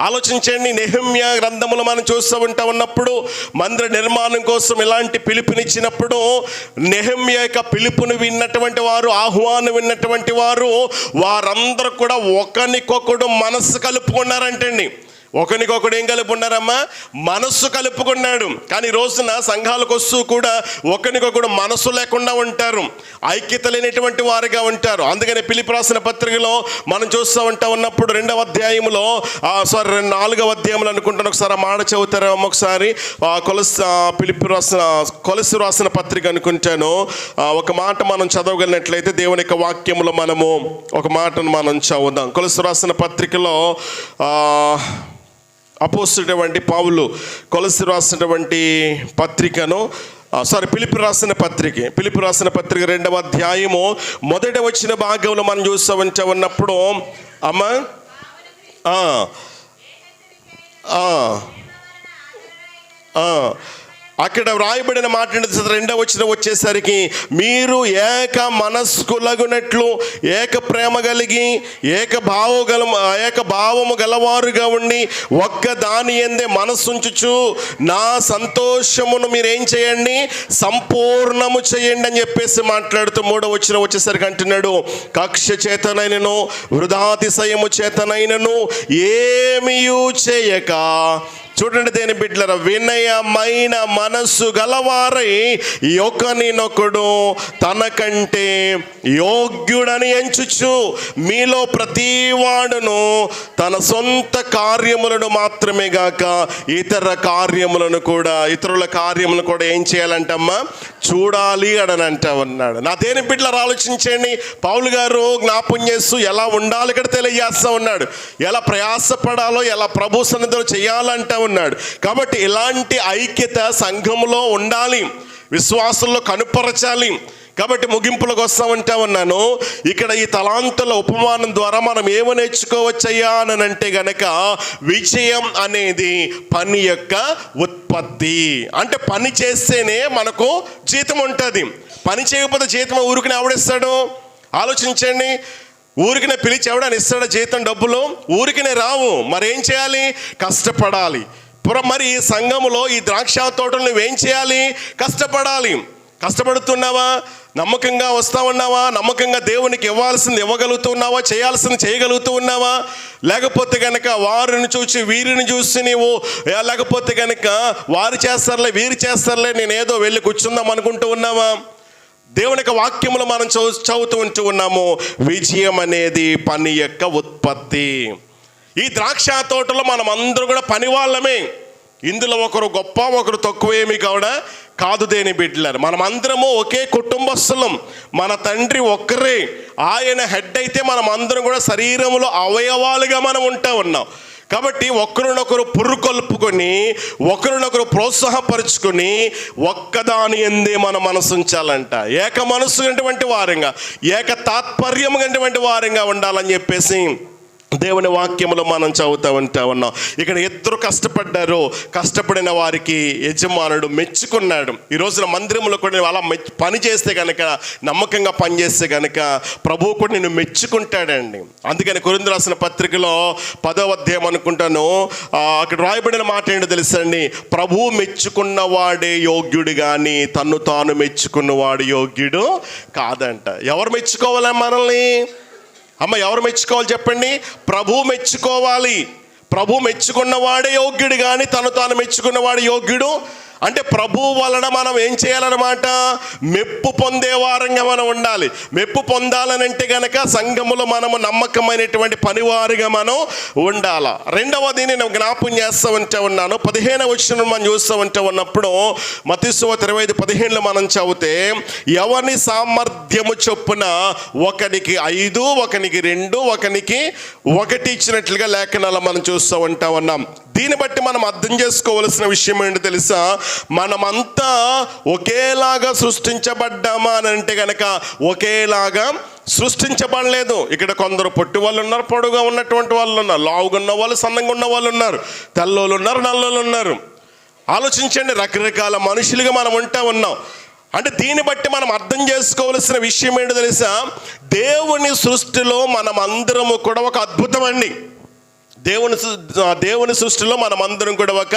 ఆలోచించండి. నెహెమ్యా గ్రంథములు మనం చూస్తూ ఉన్నప్పుడు మందిర నిర్మాణం కోసం ఇలాంటి పిలుపునిచ్చినప్పుడు నెహెమ్యా యొక్క పిలుపుని విన్నటువంటి వారు, ఆహ్వానం విన్నటువంటి వారు, వారందరూ కూడా ఒకరికొకడు మనస్సు కలుపుకున్నారంటండి. ఒకరికొకడు ఏం కలుపుకున్నారమ్మా? మనస్సు కలుపుకున్నాడు. కానీ రోజున సంఘాలకు వస్తూ కూడా ఒకరికొకడు మనస్సు లేకుండా ఉంటారు, ఐక్యత లేనటువంటి వారిగా ఉంటారు. అందుకని ఫిలిప్పీ రాసిన పత్రికలో మనం చూస్తూ ఉన్నప్పుడు 2వ అధ్యాయంలో 4వ అధ్యాయంలో అనుకుంటాను, ఒకసారి మాట చదువుతారా ఒకసారి? కొలస్సీ రాసిన పత్రిక అనుకుంటాను. ఒక మాట మనం చదవగలిగినట్లయితే దేవుని యొక్క వాక్యములో మనము ఒక మాటను మనం చదువుదాం. కొలస్సీ రాసిన పత్రికలో అపోస్తలుడైనటువంటి పౌలు కొలస్సీ రాసినటువంటి పత్రికను ఫిలిప్పీ రాసిన పత్రిక 2వ అధ్యాయము 1వ వచన భాగంలో మనం చూస్తూ ఉన్నప్పుడు అమ్మా అక్కడ వ్రాయబడిన మాట 2వ వచనం వచ్చేసరికి, మీరు ఏక మనస్కులగునట్లు ఏక ప్రేమ కలిగి ఏక భావము గలవారుగా ఉండి ఒక్క దాని యందే మనస్సుంచుచు నా సంతోషమును మీరేం చేయండి? సంపూర్ణము చేయండి అని చెప్పేసి మాట్లాడుతూ 3వ వచనం వచ్చేసరికి అంటున్నాడు, కక్ష చేతనైనను వృధాతిశయము చేతనైనను ఏమీయూ చేయక. చూడండి దేని బిడ్డలారా, వినయమైన మనస్సు గలవారై ఒకరినొకడు తనకంటే యోగ్యుడని ఎంచుచు మీలో ప్రతివాడును తన సొంత కార్యములను మాత్రమే గాక ఇతరుల కార్యములను కూడా ఏం చేయాలంటమ్మా? చూడాలి అని అంటా ఉన్నాడు. నా దేని బిడ్డలారా ఆలోచించండి. పౌలు గారు జ్ఞాపం చేస్తూ ఎలా ఉండాలి ఇక్కడ తెలియజేస్తూ ఉన్నాడు, ఎలా ప్రయాసపడాలో, ఎలా ప్రభు సన్నిధిలో చేయాలంటా ఉన్నాడు. కాబట్టి ఇలాంటి ఐక్యత సంఘములో ఉండాలి, విశ్వాసంలో కనుపరచాలి. కాబట్టి ముగింపులకు వస్తామంటా ఉన్నాను. ఇక్కడ ఈ తలాంతుల ఉపమానం ద్వారా మనం ఏమో నేర్చుకోవచ్చయ్యా అని అంటే గనక, విజయం అనేది పని యొక్క ఉత్పత్తి. అంటే పని చేస్తేనే మనకు జీతం ఉంటుంది. పని చేయకపోతే జీతం ఊరికనే ఎవడిస్తాడు? ఆలోచించండి. ఊరికనే పిలిచి ఎవడని ఇస్తాడా జీతం? డబ్బులు ఊరికనే రావు. మరేం చేయాలి? కష్టపడాలి. మరి ఈ సంఘములో ఈ ద్రాక్ష తోటలు నువ్వేం చేయాలి? కష్టపడాలి. కష్టపడుతున్నావా? నమ్మకంగా వస్తా ఉన్నావా? నమ్మకంగా దేవునికి ఇవ్వాల్సింది ఇవ్వగలుగుతున్నావా? చేయాల్సింది చేయగలుగుతూ ఉన్నావా? లేకపోతే కనుక వారిని చూసి వీరిని చూసి నీవు, లేకపోతే కనుక వారు చేస్తారులే వీరు చేస్తారులే నేనేదో వెళ్ళి కూర్చుందాం అనుకుంటూ ఉన్నావా? దేవుని యొక్క వాక్యములు మనం చదువుతూ ఉన్నాము, విజయం అనేది పని యొక్క ఉత్పత్తి. ఈ ద్రాక్ష తోటలో మనం అందరూ కూడా పని వాళ్ళమే. ఇందులో ఒకరు గొప్ప ఒకరు తక్కువ ఏమి కాదు దేని బిడ్డలారు. మనం అందరము ఒకే కుటుంబస్తులం. మన తండ్రి ఒక్కరే, ఆయన హెడ్ అయితే మనం అందరం కూడా శరీరంలో అవయవాలుగా మనం ఉన్నాం. కాబట్టి ఒకరినొకరు పురుకొల్పుకొని ఒకరినొకరు ప్రోత్సాహపరుచుకొని ఒక్కదాని ఎందే మన మనసు ఉంచాలంట. ఏక మనసు అనేటువంటి వారంగా, ఏక తాత్పర్యం అనేటువంటి వారంగా ఉండాలని చెప్పేసి దేవుని వాక్యములో మనం చదువుతూ ఉన్నాం. ఇక్కడ ఇద్దరు కష్టపడ్డారు. కష్టపడిన వారికి యజమానుడు మెచ్చుకున్నాడు. ఈ రోజున మందిరంలో కూడా అలా పని చేస్తే కనుక, నమ్మకంగా పనిచేస్తే కనుక ప్రభువు కూడా నిన్ను మెచ్చుకుంటాడండి. అందుకని కొరింథీ రాసిన పత్రికలో 10వ అధ్యాయం అనుకుంటాను, అక్కడ రాయబడిన మాట ఏంటో తెలుసండి, ప్రభువు మెచ్చుకున్నవాడే యోగ్యుడు కానీ తన్ను తాను మెచ్చుకున్నవాడు యోగ్యుడు కాదంట. ఎవరు మెచ్చుకోవాలి మనల్ని? అమ్మ ఎవరు మెచ్చుకోవాలి చెప్పండి? ప్రభు మెచ్చుకోవాలి. ప్రభు మెచ్చుకున్నవాడే యోగ్యుడు కానీ తను తాను మెచ్చుకున్నవాడు యోగ్యుడు అంటే ప్రభు వలన మనం ఏం చేయాలన్నమాట? మెప్పు పొందే వారంగా మనం ఉండాలి. మెప్పు పొందాలనంటే గనక సంఘములో మనము నమ్మకమైనటువంటి పనివారిగా మనం ఉండాల. రెండవది నేను జ్ఞాపకం చేస్తూ ఉంటే ఉన్నాను, 15వ వచనం మనం చూస్తూ ఉంటే ఉన్నప్పుడు మత్తయి సువార్త 25:15 మనం చదివితే, ఎవరి సామర్థ్యము చొప్పున ఒకనికి 5, ఒకనికి 2, ఒకనికి 1 ఇచ్చినట్లుగా లేఖనాలు మనం చూస్తూ ఉంటా ఉన్నాం. దీన్ని బట్టి మనం అర్థం చేసుకోవలసిన విషయం ఏంటో తెలుసా? మనమంతా ఒకేలాగా సృష్టించబడ్డామా అని అంటే కనుక ఒకేలాగా సృష్టించబడలేదు. ఇక్కడ కొందరు పొట్టి వాళ్ళు ఉన్నారు, పొడుగా ఉన్నటువంటి వాళ్ళు ఉన్నారు, లావుగా ఉన్న వాళ్ళు, సన్నంగా ఉన్న వాళ్ళు ఉన్నారు, తెల్లోళ్ళు ఉన్నారు, నల్లోళ్ళు ఉన్నారు. ఆలోచించండి, రకరకాల మనుషులుగా మనం ఉంటా ఉన్నాం. అంటే దీన్ని బట్టి మనం అర్థం చేసుకోవలసిన విషయం ఏంటో తెలుసా? దేవుని సృష్టిలో మనం అందరము కూడా ఒక అద్భుతం అండి. దేవుని సృష్టిలో మనం అందరం కూడా ఒక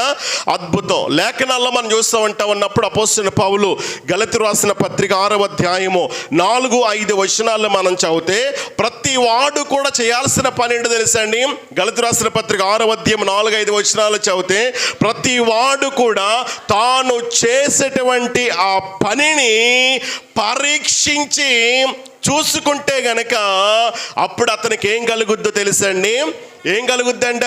అద్భుతం. లేఖనాల్లో మనం చూస్తూ ఉంటా ఉన్నప్పుడు అపోస్తలుడైన పౌలు గలతీ రాసిన పత్రిక 6వ అధ్యాయము 4-5 వచనాలు మనం చదివితే, ప్రతి వాడు కూడా చేయాల్సిన పని ఏంటో తెలుసా అండి? గలతీ రాసిన పత్రిక 6వ అధ్యాయం 4-5 వచనాలు చదివితే, ప్రతి వాడు కూడా తాను చేసేటువంటి ఆ పనిని పరీక్షించి చూసుకుంటే గనక అప్పుడు అతనికి ఏం కలుగుద్దో తెలుసండి? ఏం కలుగుద్దంట?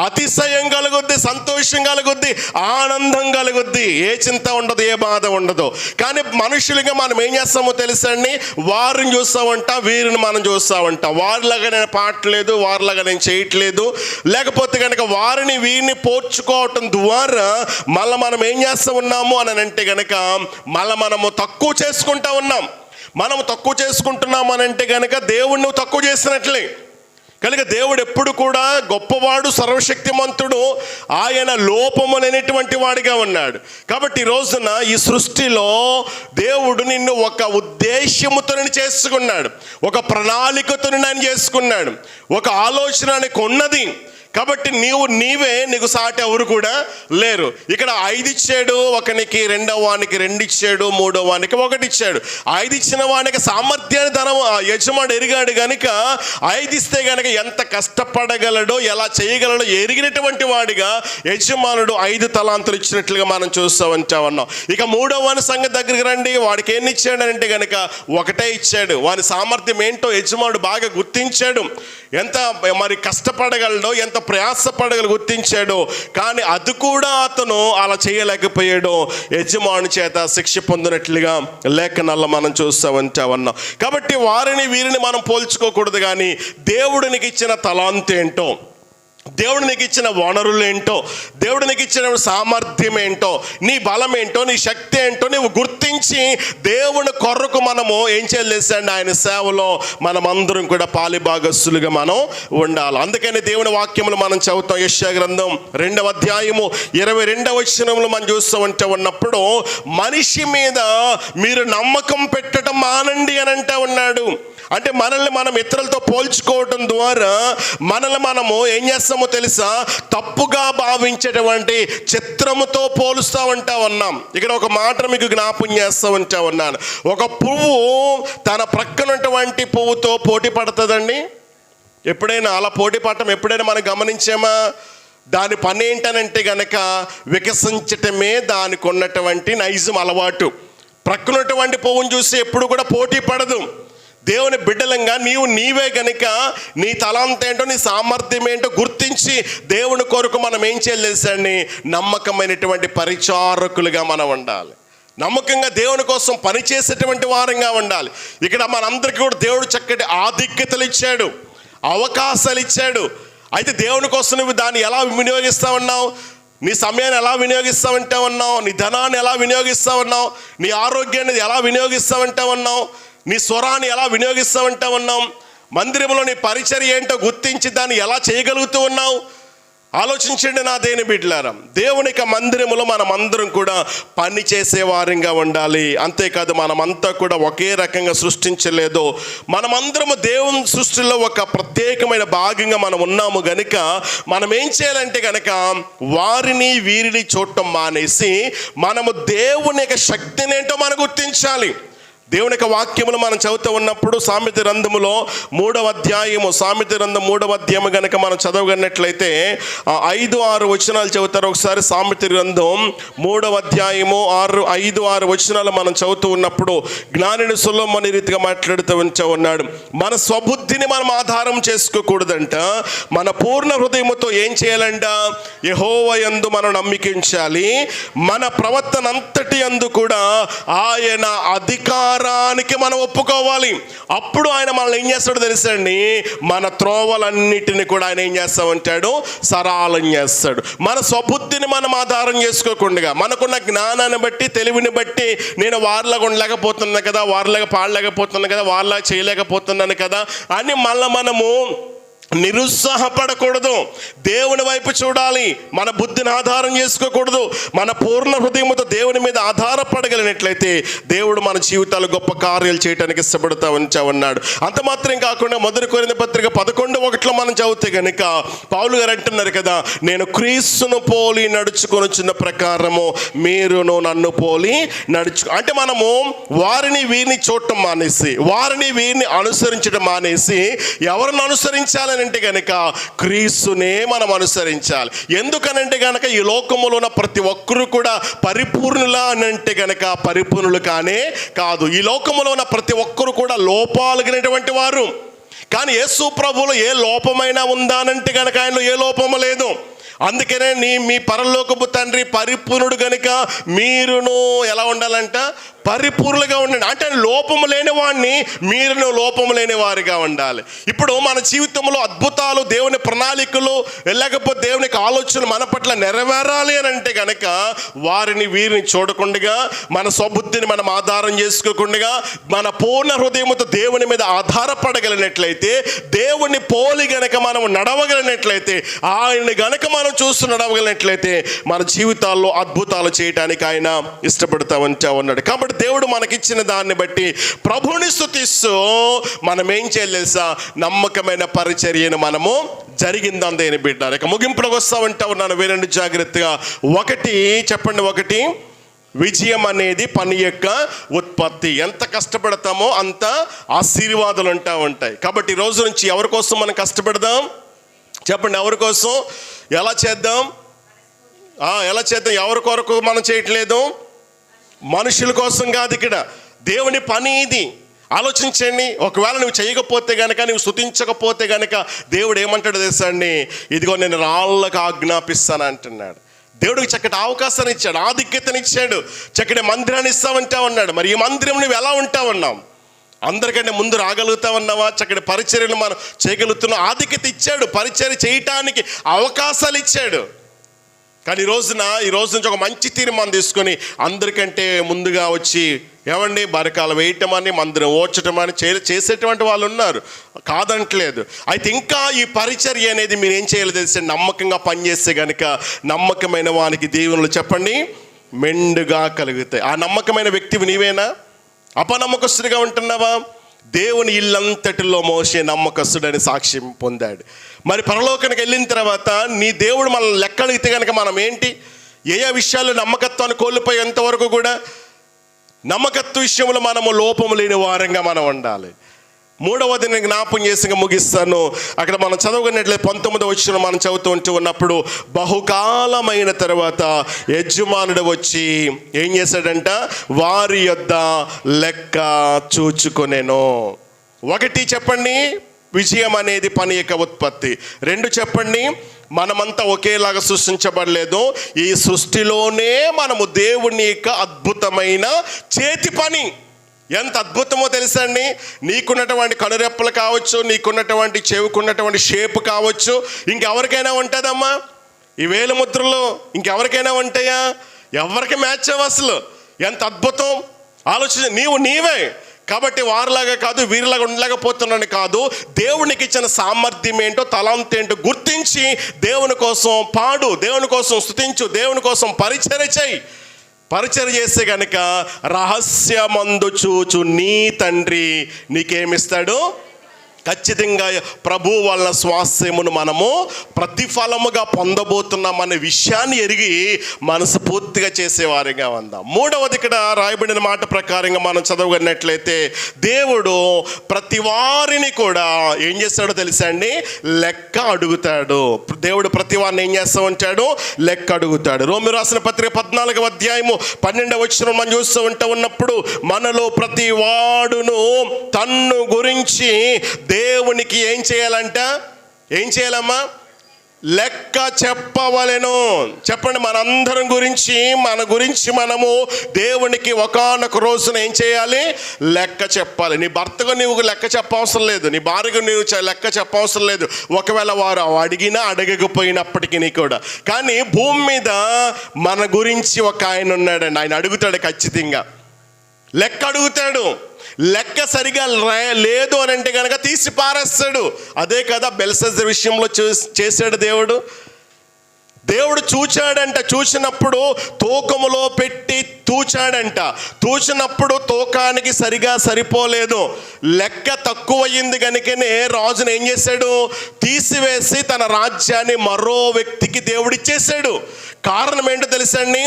అతిశయం కలుగుద్ది, సంతోషం కలుగుద్ది, ఆనందం కలుగుద్ది. ఏ చింత ఉండదు, ఏ బాధ ఉండదు. కానీ మనుషులుగా మనం ఏం చేస్తామో తెలుసండి? వారిని చూస్తూ ఉంటాం, వీరిని మనం చూస్తూ ఉంటాం. వారిలాగా నేను పాడలేదు, వారిలాగా నేను చేయట్లేదు, లేకపోతే కనుక వారిని వీరిని పోర్చుకోవటం ద్వారా మళ్ళీ మనం ఏం చేస్తూ ఉన్నాము అని అంటే కనుక మళ్ళీ మనము తక్కువ చేసుకుంటా ఉన్నాం. మనము తక్కువ చేసుకుంటున్నాం అని అంటే కనుక దేవుణ్ణి నువ్వు తక్కువ చేసినట్లే. కనుక దేవుడు ఎప్పుడు కూడా గొప్పవాడు, సర్వశక్తిమంతుడు, ఆయన లోపము లేనటువంటి వాడిగా ఉన్నాడు. కాబట్టి ఈ రోజున ఈ సృష్టిలో దేవుడు నిన్ను ఒక ఉద్దేశ్యముతో చేసుకున్నాడు, ఒక ప్రణాళికతో ఆయన చేసుకున్నాడు, ఒక ఆలోచన ఆయనకు ఉన్నది. కాబట్టి నీకు సాటి ఎవరు కూడా లేరు. ఇక్కడ 5 ఇచ్చాడు, ఒకనికి 2వ వానికి 2 ఇచ్చాడు, 3వ వానికి 1 ఇచ్చాడు. 5 ఇచ్చిన వానికి సామర్థ్యాన్ని ధనం యజమాడు ఎరిగాడు కనుక 5 ఇస్తే కనుక ఎంత కష్టపడగలడో, ఎలా చేయగలడో ఎరిగినటువంటి వాడిగా యజమానుడు 5 తలాంతులు ఇచ్చినట్లుగా మనం చూస్తూ ఉన్నాం. ఇక 3వ వాని సంగతి దగ్గరికి రండి. వాడికి ఎన్ని ఇచ్చాడు అంటే కనుక 1 ఇచ్చాడు. వాని సామర్థ్యం ఏంటో యజమానుడు బాగా గుర్తించాడు. ఎంత మరి కష్టపడగలడో, ఎంత ప్రయాసపడగల గుర్తించాడు. కానీ అది కూడా అతను అలా చేయలేకపోయాడు. యజమాని చేత శిక్ష పొందినట్లుగా లేఖనాల్లో మనం చూస్తూ ఉన్నాం. కాబట్టి వారిని వీరిని మనం పోల్చుకోకూడదు. కానీ దేవుడు నీకు ఇచ్చిన తలాంతు ఏంటో, దేవుడు నీకు ఇచ్చిన వనరులు ఏంటో, దేవుడు నీకు ఇచ్చిన సామర్థ్యం ఏంటో, నీ బలం ఏంటో, నీ శక్తి ఏంటో నువ్వు గుర్తించి దేవుని కొరకు మనము ఏం చేయాలండి? ఆయన సేవలో మనం అందరం కూడా పాలిభాగస్తులుగా మనం ఉండాలి. అందుకని దేవుని వాక్యములు మనం చదువుతాం. యెషయా గ్రంథం 2వ అధ్యాయము 22వ వచనంలో మనం చూస్తూ ఉన్నప్పుడు, మనిషి మీద మీరు నమ్మకం పెట్టడం మానండి అని అంటా ఉన్నాడు. అంటే మనల్ని మనం ఇతరులతో పోల్చుకోవటం ద్వారా మనల్ని మనము ఏం చేస్తామో తెలుసా? తప్పుగా భావించేటువంటి చిత్రముతో పోలుస్తూ ఉంటా ఉన్నాం. ఇక్కడ ఒక మాట మీకు జ్ఞాపకం చేస్తూ ఉంటా ఉన్నాను. ఒక పువ్వు తన ప్రక్కనటువంటి పువ్వుతో పోటీ పడుతుందండి. ఎప్పుడైనా అలా పోటీ పడటం ఎప్పుడైనా మనం గమనించామా? దాని పని ఏంటనంటే గనక వికసించటమే దానికి ఉన్నటువంటి నైజం, అలవాటు. ప్రక్కనటువంటి పువ్వును చూసి ఎప్పుడు కూడా పోటీ పడదు. దేవుని బిడ్డలంగా నీవే గనుక నీ తలాంత ఏంటో, నీ సామర్థ్యం ఏంటో గుర్తించి దేవుని కొరకు మనం ఏం చేయాలి? నమ్మకమైనటువంటి పరిచారకులుగా మనం ఉండాలి. నమ్మకంగా దేవుని కోసం పనిచేసేటువంటి వారంగా ఉండాలి. ఇక్కడ మనందరికీ కూడా దేవుడు చక్కటి ఆధిక్యతలు ఇచ్చాడు, అవకాశాలు ఇచ్చాడు. అయితే దేవుని కోసం నువ్వు దాన్ని ఎలా వినియోగిస్తా ఉన్నావు? నీ సమయాన్ని ఎలా వినియోగిస్తావంటా ఉన్నావు? నీ ధనాన్ని ఎలా వినియోగిస్తా ఉన్నావు? నీ ఆరోగ్యాన్ని ఎలా వినియోగిస్తావంటా ఉన్నావు? నీ స్వరాన్ని ఎలా వినియోగిస్తావంటా ఉన్నాం? మందిరంలో నీ పరిచర్య ఏంటో గుర్తించి దాన్ని ఎలా చేయగలుగుతూ ఉన్నావు? ఆలోచించండి నా దేవుని బిడ్డలారా. దేవుని మందిరములో మనం అందరం కూడా పని చేసేవారంగా ఉండాలి. అంతేకాదు, మనమంతా కూడా ఒకే రకంగా సృష్టించలేదు. మనమందరము దేవుని సృష్టిలో ఒక ప్రత్యేకమైన భాగంగా మనం ఉన్నాము గనుక మనం ఏం చేయాలంటే గనక వారిని వీరిని చూడటం మానేసి మనము దేవుని యొక్క శక్తిని ఏంటో మనం గుర్తించాలి. దేవుని యొక్క వాక్యములు మనం చదువుతూ ఉన్నప్పుడు సామెత గ్రంథములో 3వ అధ్యాయము, సామెత గ్రంథం 3వ అధ్యాయము కనుక మనం చదవగలిగినట్లయితే 5-6 వచనాలు చదువుతారు. ఒకసారి సామెత గ్రంథం 3వ అధ్యాయము 5-6 వచనాలు మనం చదువుతూ ఉన్నప్పుడు జ్ఞానిని సొలొమోను ఈ రీతిగా మాట్లాడుతూ ఉన్నాడు. మన స్వబుద్ధిని మనం ఆధారం చేసుకోకూడదంట. మన పూర్ణ హృదయముతో ఏం చేయాలంట? యెహోవా యందు మనం నమ్మికించాలి. మన ప్రవర్తన అంతటి యందు కూడా ఆయన అధికారానికి మనం ఒప్పుకోవాలి. అప్పుడు ఆయన మనల్ని ఏం చేస్తాడో తెలుసండి, మన త్రోవలన్నిటిని కూడా ఆయన ఏం చేస్తామంటాడు? సరళం చేస్తాడు. మన స్వబుద్ధిని మనం ఆధారం చేసుకోకుండా, మనకున్న జ్ఞానాన్ని బట్టి, తెలివిని బట్టి, నేను వారిలాగా ఉండలేకపోతున్నాను కదా, వారిలాగా పాడలేకపోతున్నాను కదా, వారిలాగా చేయలేకపోతున్నాను కదా అని మనము నిరుత్సాహపడకూడదు. దేవుని వైపు చూడాలి. మన బుద్ధిని ఆధారం చేసుకోకూడదు. మన పూర్ణ హృదయంతో దేవుని మీద ఆధారపడగలిగినట్లయితే దేవుడు మన జీవితాలు గొప్ప కార్యాలు చేయడానికి ఇష్టపడుతూ ఉన్నాడు. అంత మాత్రం కాకుండా 1 కొరింథీ పత్రిక 11:1 మనం చదివితే కనుక పౌలు గారు అంటున్నారు కదా, నేను క్రీస్తును పోలి నడుచుకొనుచున్న ప్రకారము మీరును నన్ను పోలి అంటే మనము వారిని వీరిని చూడటం మానేసి, వారిని వీరిని అనుసరించడం మానేసి ఎవరిని అనుసరించాలని అంటే గనక క్రీస్తునే మనం అనుసరించాలి. ఎందుకనంటే గనక ఈ లోకములో ఉన్న ప్రతి ఒక్కరు కూడా పరిపూర్ణులా అని అంటే గనక పరిపూర్ణులు కానే కాదు. ఈ లోకములో ఉన్న ప్రతి ఒక్కరు కూడా లోపాలు కలిగినటువంటి వారు. కానీ యేసు ప్రభువులో ఏ లోపమైనా ఉందా అనంటే గనక ఆయనలో ఏ లోపము లేదు. అందుకనే మీ పరలోకపు తండ్రి పరిపూర్ణుడు గనుక మీరును ఎలా ఉండాలంట? పరిపూర్ణులుగా ఉండండి. అంటే లోపము లేని వాడిని మీరును లోపము లేని వారిగా ఉండాలి. ఇప్పుడు మన జీవితంలో అద్భుతాలు, దేవుని ప్రణాళికలు, లేకపోతే దేవుని ఆలోచనలు మన పట్ల నెరవేరాలి అని అంటే కనుక వారిని వీరిని చూడకుండా, మన స్వబుద్ధిని మనం ఆధారం చేసుకోకుండా, మన పూర్ణ హృదయంతో దేవుని మీద ఆధారపడగలిగినట్లయితే, దేవుని పోలి గనక మనం నడవగలిగినట్లయితే, ఆయన్ని గనక మనం చూస్తూ నడవగలిగినట్లయితే మన జీవితాల్లో అద్భుతాలు చేయడానికి ఆయన ఇష్టపడతా ఉన్నాడు. కాబట్టి దేవుడు మనకిచ్చిన దాన్ని బట్టి ప్రభుని స్తుతిస్తూ మనం ఏం చేయాలి తెలుసా? నమ్మకమైన పరిచర్యను మనము జరిగిందాం దేని బిడ్డ. ఇక ముగింపులోకి వస్తా ఉన్నాను, వినండి జాగ్రత్తగా. ఒకటి విజయం అనేది పని యొక్క ఉత్పత్తి. ఎంత కష్టపడతామో అంత ఆశీర్వాదాలు ఉంటాయి. కాబట్టి ఈ రోజు నుంచి ఎవరి కోసం మనం కష్టపడదాం? చెప్పండి, ఎవరి కోసం? ఎలా చేద్దాం? ఎవరి కొరకు మనం చేయట్లేదు? మనుషుల కోసం కాదు, ఇక్కడ దేవుని పని ఇది. ఆలోచించండి. ఒకవేళ నువ్వు చేయకపోతే కనుక, నువ్వు స్తుతించకపోతే కనుక దేవుడు ఏమంటాడు తెలుసా అండి? ఇదిగో నేను రాళ్ళకు ఆజ్ఞాపిస్తాను అంటున్నాడు. దేవుడికి చక్కటి అవకాశాన్ని ఇచ్చాడు, ఆధిక్యతనిచ్చాడు, చక్కటి మందిరాన్ని ఇస్తామంటా ఉన్నాడు. మరి ఈ మందిరం నువ్వు ఎలా ఉంటా ఉన్నావు? అందరికంటే ముందు రాగలుగుతా ఉన్నావా? చక్కటి పరిచర్యలు మనం చేయగలుగుతున్నాం. ఆధిక్యత ఇచ్చాడు, పరిచర్య చేయటానికి అవకాశాలు ఇచ్చాడు. కానీ ఈ రోజు నుంచి ఒక మంచి తీర్మానం తీసుకొని అందరికంటే ముందుగా వచ్చి ఏమండి బరకాలు వేయటమని, మందిరం ఓడ్చటమని చేసేటువంటి వాళ్ళు ఉన్నారు, కాదంటలేదు. అయితే ఇంకా ఈ పరిచర్య అనేది మీరు ఏం చేయాలో తెలిసి నమ్మకంగా పనిచేస్తే కనుక నమ్మకమైన వానికి దీవెనలు చెప్పండి మెండుగా కలుగుతాయి. ఆ నమ్మకమైన వ్యక్తివి నీవేనా? అపనమ్మకస్తుడిగా ఉంటున్నావా? దేవుని ఇల్లంతటిలో మోసే నమ్మకస్తుడని సాక్ష్యం పొందాడు. మరి పరలోకానికి వెళ్ళిన తర్వాత నీ దేవుడు మనల్ని లెక్కడిగితే కనుక మనం ఏంటి? ఏ విషయాల్లో నమ్మకత్వాన్ని కోల్పోయేంతవరకు కూడా నమ్మకత్వ విషయంలో మనము లోపము లేని వారంగా మనం ఉండాలి. 3వది నేను జ్ఞాపకం చేసి ముగిస్తాను. అక్కడ మనం చదవగలిగినట్లయితే 19వ వచనం మనం చదువుతూ ఉన్నప్పుడు బహుకాలమైన తర్వాత యజమానుడు వచ్చి ఏం చేశాడంట? వారి యొద్ద లెక్క చూచుకొనెను. 1 చెప్పండి, విజయం అనేది పని యొక్క ఉత్పత్తి. 2 చెప్పండి, మనమంతా ఒకేలాగా సృష్టించబడలేదు. ఈ సృష్టిలోనే మనము దేవుని యొక్క అద్భుతమైన చేతి పని. ఎంత అద్భుతమో తెలుసా అండి? నీకున్నటువంటి కనురెప్పలు కావచ్చు, నీకున్నటువంటి చెవుకున్నటువంటి షేప్ కావచ్చు, ఇంకెవరికైనా ఉంటుందమ్మా? ఈ వేలు ముద్రలు ఇంకెవరికైనా ఉంటాయా? ఎవరికి మ్యాచ్ అవ్వ అసలు. ఎంత అద్భుతం ఆలోచన. నీవే. కాబట్టి వారిలాగా కాదు, వీరిలాగా ఉండలేకపోతున్నాను కాదు, దేవునికి ఇచ్చిన సామర్థ్యం ఏంటో, తలాంత్ ఏంటో గుర్తించి దేవుని కోసం పాడు, దేవుని కోసం స్తుతించు, దేవుని కోసం పరిచర్య చేయి. పరిచర్య చేస్తే కనుక రహస్యమందు చూచు నీ తండ్రి నీకేమిస్తాడు? ఖచ్చితంగా ప్రభు వలన స్వాస్థ్యమును మనము ప్రతిఫలముగా పొందబోతున్నామనే విషయాన్ని ఎరిగి మనసు పూర్తిగా చేసేవారిగా ఉందాం. మూడవది, ఇక్కడ రాయబడిన మాట ప్రకారంగా మనం చదవగలిగినట్లయితే దేవుడు ప్రతి వారిని కూడా ఏం చేస్తాడో తెలుసా అండి? లెక్క అడుగుతాడు. దేవుడు ప్రతి వారిని ఏం చేస్తూ ఉంటాడు? లెక్క అడుగుతాడు. రోమీయులకు రాసిన పత్రిక 14వ అధ్యాయము 12వ వచనం మనం చూస్తూ ఉన్నప్పుడు, మనలో ప్రతి వాడును తన్ను గురించి దేవునికి ఏం చేయాలంట? ఏం చేయాలమ్మా? లెక్క చెప్పవలెను. చెప్పండి, మనందరం గురించి, మన గురించి మనము దేవునికి ఒకానొక రోజున ఏం చేయాలి? లెక్క చెప్పాలి. నీ భర్తకు నువ్వు లెక్క చెప్పవసరం లేదు, నీ భార్యకు నువ్వు లెక్క చెప్పవసరం లేదు, ఒకవేళ వారు అడిగినా అడగకపోయినప్పటికీ కూడా. కానీ భూమి మీద మన గురించి ఒక ఆయన ఉన్నాడండి, ఆయన అడుగుతాడు, ఖచ్చితంగా లెక్క అడుగుతాడు. లెక్క సరిగా లేదు అని అంటే కనుక తీసి పారేస్తాడు. అదే కదా బెల్షస్సర్ విషయంలో చేశాడు దేవుడు. దేవుడు చూచాడంట, చూసినప్పుడు తూకములో పెట్టి తూచాడంట. తూచినప్పుడు తూకానికి సరిగా సరిపోలేదు, లెక్క తక్కువయింది కనుకనే రాజును ఏం చేశాడు? తీసివేసి తన రాజ్యాన్ని మరో వ్యక్తికి దేవుడిచ్చేశాడు. కారణం ఏంటో తెలుసండి?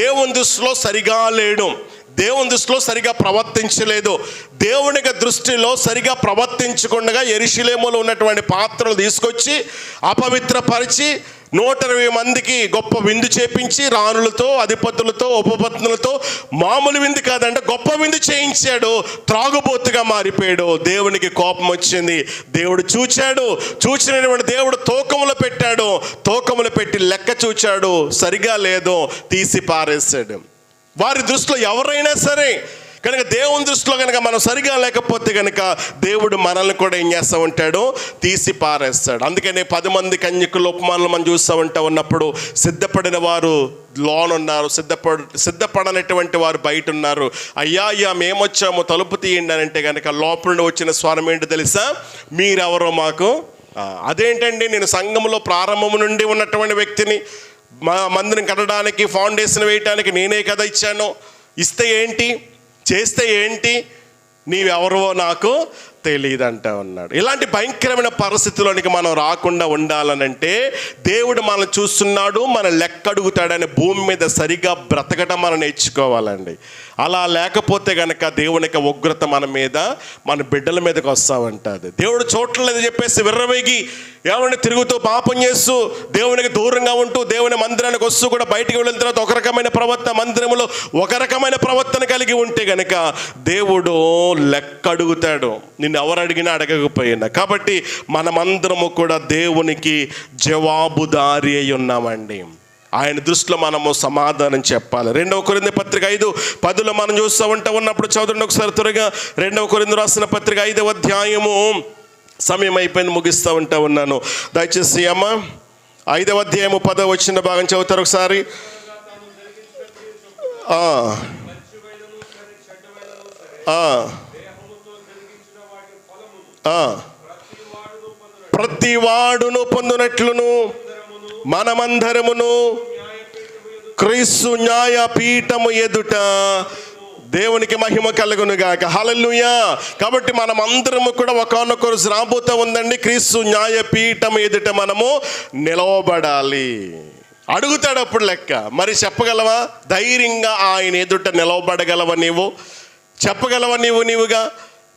దేవుని దృష్టిలో సరిగా లేడు, దేవుని దృష్టిలో సరిగా ప్రవర్తించలేదు. దేవునికి దృష్టిలో సరిగా ప్రవర్తించకుండా యెరూషలేములో ఉన్నటువంటి పాత్రలు తీసుకొచ్చి అపవిత్రపరిచి 120 మందికి గొప్ప విందు చేపించి, రాణులతో, అధిపతులతో, ఉపపత్నులతో, మామూలు విందు కాదంటే గొప్ప విందు చేయించాడు. త్రాగుబోతుగా మారిపోయాడు. దేవునికి కోపం వచ్చింది. దేవుడు చూచాడు. చూచినటువంటి దేవుడు తూకములు పెట్టాడు. తూకములు పెట్టి లెక్క చూచాడు, సరిగా లేదో తీసి పారేశాడు. వారి దృష్టిలో ఎవరైనా సరే కనుక దేవుని దృష్టిలో కనుక మనం సరిగా లేకపోతే కనుక దేవుడు మనల్ని కూడా ఏం చేస్తూ ఉంటాడు? తీసి పారేస్తాడు. అందుకనే 10 మంది కన్యకుల ఉపమానాలు మనం చూస్తూ ఉన్నప్పుడు సిద్ధపడిన వారు లోనున్నారు, సిద్ధపడనటువంటి వారు బయట ఉన్నారు. అయ్యా మేమొచ్చాము, తలుపు తీయండి అని అంటే కనుక లోపల నుండి వచ్చిన స్వరం ఏంటో తెలుసా? మీరెవరో మాకు. అదేంటండి, నేను సంఘంలో ప్రారంభం నుండి ఉన్నటువంటి వ్యక్తిని, మా మందిరం కట్టడానికి, ఫౌండేషన్ వేయటానికి నేనే కదా ఇచ్చాను. ఇస్తే ఏంటి, చేస్తే ఏంటి, నీవెవరో నాకు తెలియదంటా ఉన్నాడు. ఇలాంటి భయంకరమైన పరిస్థితుల్లోనికి మనం రాకుండా ఉండాలనంటే దేవుడు మనల్ని చూస్తున్నాడు, మన లెక్క అడుగుతాడని భూమి మీద సరిగా బ్రతకడం మనం నేర్చుకోవాలండి. అలా లేకపోతే కనుక దేవునికి ఉగ్రత మన మీద, మన బిడ్డల మీదకి వస్తూ ఉంటుంది. దేవుడు చూడలేదు చెప్పేసి విర్రవేగి ఏమన్నా తిరుగుతూ పాపం చేస్తూ దేవునికి దూరంగా ఉంటూ దేవుని మందిరానికి వస్తూ కూడా బయటికి వెళ్ళిన తర్వాత ఒక రకమైన ప్రవర్తన, మందిరంలో ఒక రకమైన ప్రవర్తన కలిగి ఉంటే కనుక దేవుడు లెక్క అడుగుతాడు, నిన్ను ఎవరు అడిగినా అడగకపోయినా. కాబట్టి మనమందరము కూడా దేవునికి జవాబుదారి అయి ఉన్నామండి. ఆయన దృష్టిలో మనము సమాధానం చెప్పాలి. 2వ కొరింథీ పత్రిక 5:10 మనం చూస్తూ ఉన్నప్పుడు చదువుని ఒకసారి త్వరగా. 2వ కొరింథీ రాసిన పత్రిక 5వ అధ్యాయము, సమయం అయిపోయింది, ముగిస్తూ ఉన్నాను. దయచేసి అమ్మ 5వ అధ్యాయము 10వ వచ్చిన భాగం చదువుతారు ఒకసారి. ప్రతి వాడును పొందునట్లును మనమందరమును క్రీస్తు న్యాయపీఠము ఎదుట దేవునికి మహిమ కలుగునుగాక. హల్లెలూయా. కాబట్టి మనం అందరము కూడా ఒకానొక రోజు రాబోతూ ఉందండి, క్రీస్తు న్యాయపీఠం ఎదుట మనము నిలవబడాలి. అడుగుతాడు అప్పుడు లెక్క. మరి చెప్పగలవా? ధైర్యంగా ఆయన ఎదుట నిలవబడగలవా? నీవు చెప్పగలవా? నీవుగా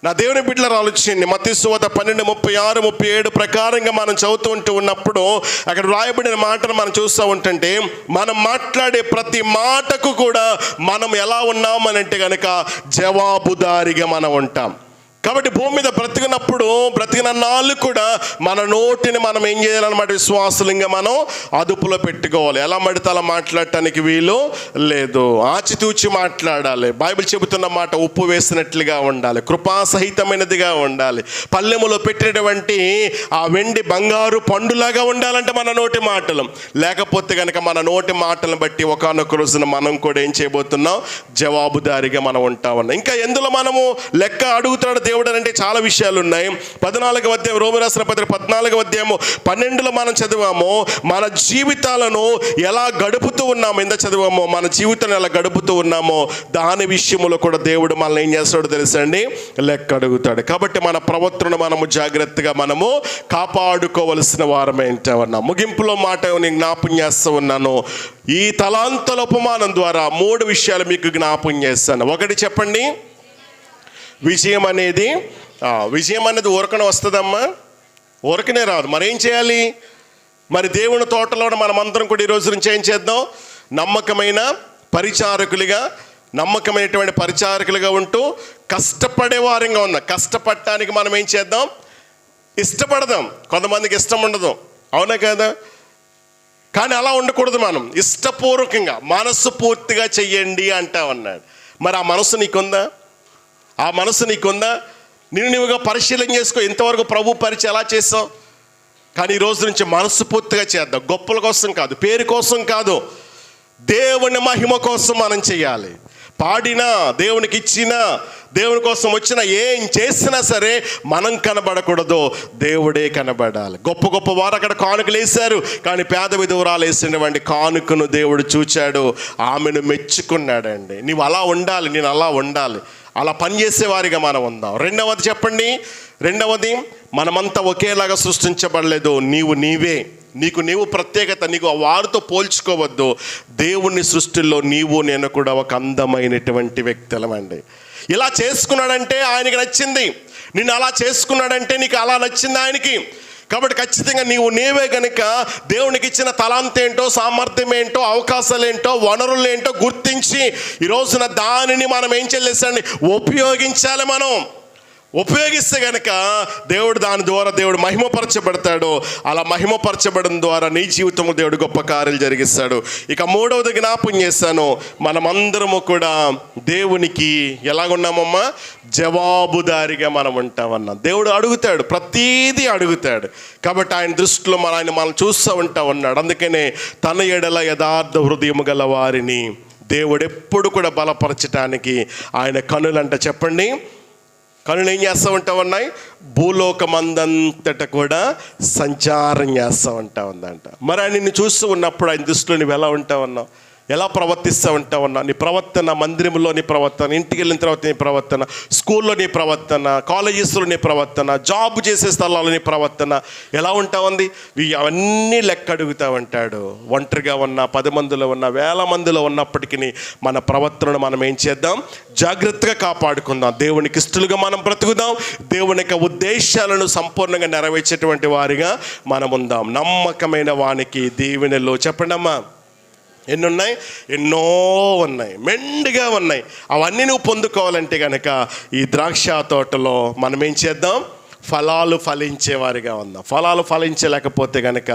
నా దేవుని బిడ్డలు ఆలోచించండి. మత్తయి సువార్త 12:36-37 ప్రకారంగా మనం చదువుతూ ఉన్నప్పుడు అక్కడ రాయబడిన మాటను మనం చూస్తూ ఉంటుంటే, మనం మాట్లాడే ప్రతి మాటకు కూడా మనం ఎలా ఉన్నామనంటే కనుక జవాబుదారిగా మనం ఉంటాం. కాబట్టి భూమి మీద బ్రతికినన్నాళ్ళు కూడా మన నోటిని మనం ఏం చేయాలన్నమాట? విశ్వాసంగా మనం అదుపులో పెట్టుకోవాలి. ఎలా పడితే అలా మాట్లాడటానికి వీలు లేదు. ఆచితూచి మాట్లాడాలి. బైబిల్ చెబుతున్న మాట ఉప్పు వేసినట్లుగా ఉండాలి, కృపాసహితమైనదిగా ఉండాలి. పల్లెములో పెట్టినటువంటి ఆ వెండి బంగారు పండులాగా ఉండాలంటే మన నోటి మాటలు. లేకపోతే కనుక మన నోటి మాటలను బట్టి ఒకానొక రోజున మనం కూడా ఏం చేయబోతున్నాం? జవాబుదారిగా మనం ఉంటామన్నా. ఇంకా ఎందులో మనము లెక్క అడుగుతాడు దేవుడు అంటే చాలా విషయాలు ఉన్నాయి. 14వ అధ్యాయం రోమీయులకు రాసిన పత్రిక 14వ అధ్యాయము 12లో మనం చదివాము, మన జీవితాలను ఎలా గడుపుతూ ఉన్నాము. ఎంత చదివామో మన జీవితాన్ని ఎలా గడుపుతూ ఉన్నామో దాని విషయంలో కూడా దేవుడు మనల్ని ఏం చేస్తాడో తెలుసండి, లెక్క అడుగుతాడు. కాబట్టి మన ప్రవర్తనను మనము జాగ్రత్తగా మనము కాపాడుకోవలసిన వారమే ఉంటామన్నా. ముగింపులో మాట నేను జ్ఞాపం చేస్తూ ఉన్నాను. ఈ తలాంతుల ఉపమానం ద్వారా 3 విషయాలు మీకు జ్ఞాపం చేస్తాను. ఒకటి చెప్పండి, విజయం అనేది ఊరకనే వస్తుందమ్మా, ఊరకనే రాదు. మరి ఏం చేయాలి? మరి దేవుని తోటలో మనమందరం కూడా ఈ రోజు నుంచి ఏం చేద్దాం? నమ్మకమైనటువంటి పరిచారకులుగా ఉంటూ కష్టపడే వారంగా ఉన్నాం. కష్టపడటానికి మనం ఏం చేద్దాం? ఇష్టపడదాం. కొంతమందికి ఇష్టం ఉండదు, అవునా కదా? కానీ అలా ఉండకూడదు. మనం ఇష్టపూర్వకంగా మనస్సు పూర్తిగా చెయ్యండి అంటామన్నాడు. మరి ఆ మనసు నీకుందా? నీవుగా పరిశీలన చేసుకో. ఇంతవరకు ప్రభు పరిచయం ఎలా చేసావు? కానీ ఈ రోజు నుంచి మనస్సు పూర్తిగా చేద్దాం. గొప్పల కోసం కాదు, పేరు కోసం కాదు, దేవుని మహిమ కోసం మనం చేయాలి. పాడినా, దేవునికి ఇచ్చినా, దేవుని కోసం వచ్చినా, ఏం చేసినా సరే మనం కనబడకూడదు, దేవుడే కనబడాలి. గొప్ప వారు అక్కడ కానుకలు వేశారు, కానీ పేద విధవరాలు వేసినటువంటి కానుకను దేవుడు చూచాడు, ఆమెను మెచ్చుకున్నాడండి. నీవు అలా ఉండాలి, నేను అలా ఉండాలి, అలా పనిచేసేవారిగా మనం ఉందాం. రెండవది చెప్పండి, మనమంతా ఒకేలాగా సృష్టించబడలేదు. నీవు ప్రత్యేకత, నీకు వారితో పోల్చుకోవద్దు. దేవుని సృష్టిలో నేను కూడా ఒక అందమైనటువంటి వ్యక్తులమండి. ఇలా చేసుకున్నాడంటే ఆయనకి నచ్చింది, నిన్ను అలా చేసుకున్నాడంటే నీకు అలా నచ్చింది ఆయనకి. కాబట్టి ఖచ్చితంగా నీవే కనుక దేవునికి ఇచ్చిన తలాంత ఏంటో, సామర్థ్యం ఏంటో, అవకాశాలు ఏంటో, వనరులు ఏంటో గుర్తించి ఈ రోజున దానిని మనం ఏం చేయాలి? ఉపయోగించాలి. మనం ఉపయోగిస్తే కనుక దాని ద్వారా దేవుడు మహిమపరచబడతాడు. అలా మహిమపరచబడడం ద్వారా నీ జీవితంలో దేవుడు గొప్ప కార్యాలు జరిగిస్తాడు. ఇక 3వది జ్ఞాపం చేశాను, మనమందరము కూడా దేవునికి ఎలాగున్నామమ్మా? జవాబుదారిగా మనం ఉంటామన్నా. దేవుడు అడుగుతాడు, ప్రతీదీ అడుగుతాడు. కాబట్టి ఆయన దృష్టిలో మనం చూస్తూ ఉన్నాడు. అందుకనే తన ఎడల యథార్థ హృదయం గల వారిని దేవుడు ఎప్పుడు కూడా బలపరచటానికి ఆయన కనులంట చెప్పండి, కనులు ఏం చేస్తూ ఉంటామన్నాయి? భూలోకమందంతట కూడా సంచారం చేస్తూ ఉందంట. మరి ఆయన నిన్ను చూస్తూ ఉన్నప్పుడు ఆయన దృష్టిలో నువ్వు ఎలా ఉంటావన్నావు? ఎలా ప్రవర్తిస్తూ ఉంటావన్నా? నీ ప్రవర్తన, మందిరంలో నీ ప్రవర్తన, ఇంటికి వెళ్ళిన తర్వాత నీ ప్రవర్తన, స్కూల్లో నీ ప్రవర్తన, కాలేజెస్లో నీ ప్రవర్తన, జాబ్ చేసే స్థలాల్లో నీ ప్రవర్తన ఎలా ఉంటావుంది? అవన్నీ లెక్క అడుగుతూ ఉంటాడు. ఒంటరిగా ఉన్నా, 10 మందిలో ఉన్నా, 1000 మందిలో ఉన్నప్పటికీ మన ప్రవర్తనను మనం ఏం చేద్దాం? జాగ్రత్తగా కాపాడుకుందాం. దేవునికి ఇష్టలుగా మనం బ్రతుకుదాం. దేవుని యొక్క ఉద్దేశాలను సంపూర్ణంగా నెరవేర్చేటువంటి వారిగా మనం ఉందాం. నమ్మకమైన వానికి దీవెనలు చెప్పండి అమ్మా. ఎన్నో ఉన్నాయి, మెండుగా ఉన్నాయి. అవన్నీ నువ్వు పొందుకోవాలంటే కనుక ఈ ద్రాక్ష తోటలో మనం ఏం చేద్దాం? ఫలాలు ఫలించేవారిగా ఉందాం. ఫలాలు ఫలించలేకపోతే కనుక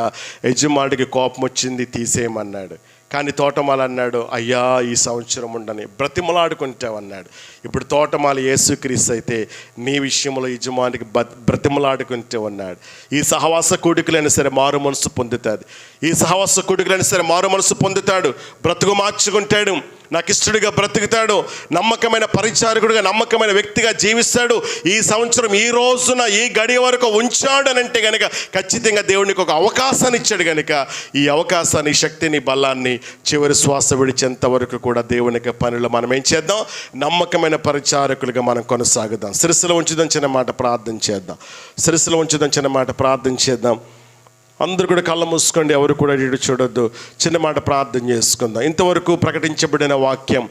యజమానికి కోపం వచ్చింది, తీసేయమన్నాడు. కానీ తోటమాల అన్నాడు, అయ్యా ఈ సంవత్సరం ఉండని, బ్రతిమలాడుకుంటామన్నాడు. ఇప్పుడు తోటమాల యేసుక్రీస్తు అయితే నీ విషయంలో యజమానికి బ్రతిమలాడుకుంటే ఉన్నాడు. ఈ సహవాస కూడికలైనా సరే మారు మనసు పొందుతుంది. ఈ సహవాస కూడికలైనా సరే మారు మనసు పొందుతాడు, బ్రతుకు మార్చుకుంటాడు, నాకు ఇష్టడిగా బ్రతుకుతాడు, నమ్మకమైన పరిచారకుడిగా, నమ్మకమైన వ్యక్తిగా జీవిస్తాడు. ఈ సంవత్సరం ఈ రోజున ఈ గడియ వరకు ఉంచాడు అని అంటే కనుక ఖచ్చితంగా దేవునికి ఒక అవకాశాన్ని ఇచ్చాడు. కనుక ఈ అవకాశాన్ని, శక్తిని, బలాన్ని చివరి శ్వాస విడిచేంత వరకు కూడా దేవునికి పనులు మనం ఏం చేద్దాం? నమ్మకమైన పరిచారకులుగా మనం కొనసాగుదాం. శిరస్సులో ఉంచుదాం, చిన్న మాట ప్రార్థన చేద్దాం. శిరస్సులో ఉంచుదాం, చిన్న మాట ప్రార్థన చేద్దాం. అందరూ కూడా కళ్ళ మూసుకోండి, ఎవరు కూడా ఇటు చూడొద్దు. చిన్న మాట ప్రార్థన చేసుకుందాం. ఇంతవరకు ప్రకటించబడిన వాక్యం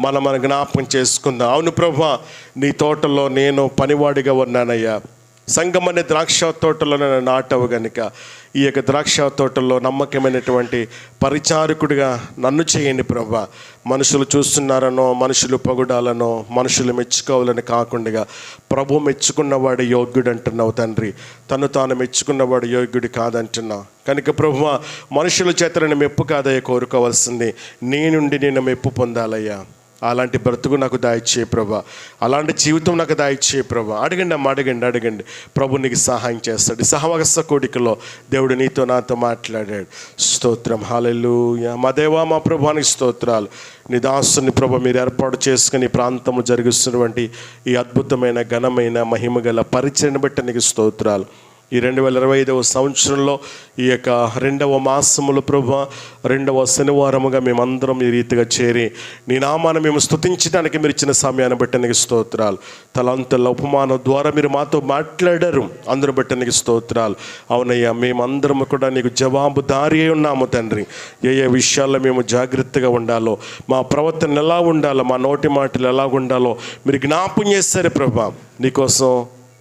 మనం జ్ఞాపకం చేసుకుందాం. అవును ప్రభువా, నీ తోటలో నేను పనివాడిగా ఉన్నానయ్యా. సంఘం అనే ద్రాక్ష తోటలో నన్ను నాటవు గనుక ఈ యొక్క ద్రాక్ష తోటల్లో నమ్మకమైనటువంటి పరిచారకుడిగా నన్ను చేయండి ప్రభువా. మనుషులు చూస్తున్నారనో, మనుషులు పొగడాలనో, మనుషులు మెచ్చుకోవాలని కాకుండా ప్రభు మెచ్చుకున్నవాడు యోగ్యుడు అంటున్నావు తండ్రి. తను తాను మెచ్చుకున్నవాడు యోగ్యుడు కాదంటున్నావు కనుక ప్రభువా, మనుషుల చేత నేను మెప్పు కాదయ్యా కోరుకోవాల్సింది, నీ నుండి నేను మెప్పు పొందాలయ్యా. అలాంటి బ్రతుకు నాకు దయచేయి ప్రభా, అలాంటి జీవితం నాకు దయచేయి ప్రభా. అడగండి అమ్మ, అడగండి. ప్రభు నీకు సహాయం చేస్తాడు. సహవాస కోడికలో దేవుడు నీతో నాతో మాట్లాడాడు. స్తోత్రం, హల్లెలూయా. మా దేవా, మా ప్రభువానికి స్తోత్రాలు. నీ దాసుని ప్రభు మీరు ఏర్పాటు చేసుకుని ప్రాంతంలో జరిగిస్తున్నటువంటి ఈ అద్భుతమైన ఘనమైన మహిమగల పరిచయను బట్టి నీకు స్తోత్రాలు. ఈ 2025వ సంవత్సరంలో ఈ యొక్క 2వ మాసములు ప్రభు 2వ శనివారముగా మేమందరం ఈ రీతిగా చేరి నీ నామాన్ని మేము స్తుతించడానికి మీరు ఇచ్చిన సమయాన్ని బట్టి నీకు స్తోత్రాలు. తలంతుల ఉపమానం ద్వారా మీరు మాతో మాట్లాడారు, అందరూ బట్టి నీకు స్తోత్రాలు. అవునయ్యా, మేమందరం కూడా నీకు జవాబుదారి అయి ఉన్నాము తండ్రి. ఏ విషయాల్లో మేము జాగ్రత్తగా ఉండాలో, మా ప్రవర్తన ఎలా ఉండాలో, మా నోటి మాటలు ఎలా ఉండాలో మీరు జ్ఞాపం చేశారు ప్రభా. నీకోసం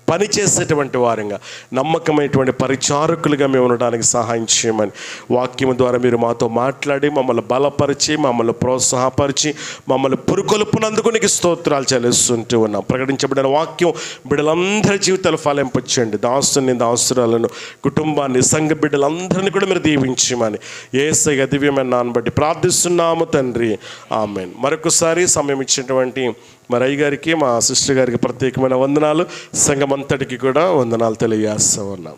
పని చేసేటువంటి వారంగా, నమ్మకమైనటువంటి పరిచారకులుగా మేము ఉండడానికి సహాయం చేయమని వాక్యం ద్వారా మీరు మాతో మాట్లాడి మమ్మల్ని బలపరిచి, మమ్మల్ని ప్రోత్సాహపరిచి, మమ్మల్ని పురుకొల్పునందుకు నీకు స్తోత్రాలు చెల్లిస్తుంటూ ఉన్నాం. ప్రకటించబడిన వాక్యం బిడ్డలందరి జీవితాలు ఫలింపచేయండి. దాసుని, దాసురాలను, కుటుంబాన్ని, సంఘ బిడ్డలందరినీ కూడా మీరు దీవించమని యేసయ్య దివ్యమైన నామమును బట్టి ప్రార్థిస్తున్నాము తండ్రి, ఆమేన్. మరొకసారి సమయం ఇచ్చినటువంటి మరి అయ్యగారికి, మా సిస్టర్ గారికి ప్రత్యేకమైన వందనాలు. సంఘమంతటికి కూడా వందనాలు తెలియజేస్తూ ఉన్నాం.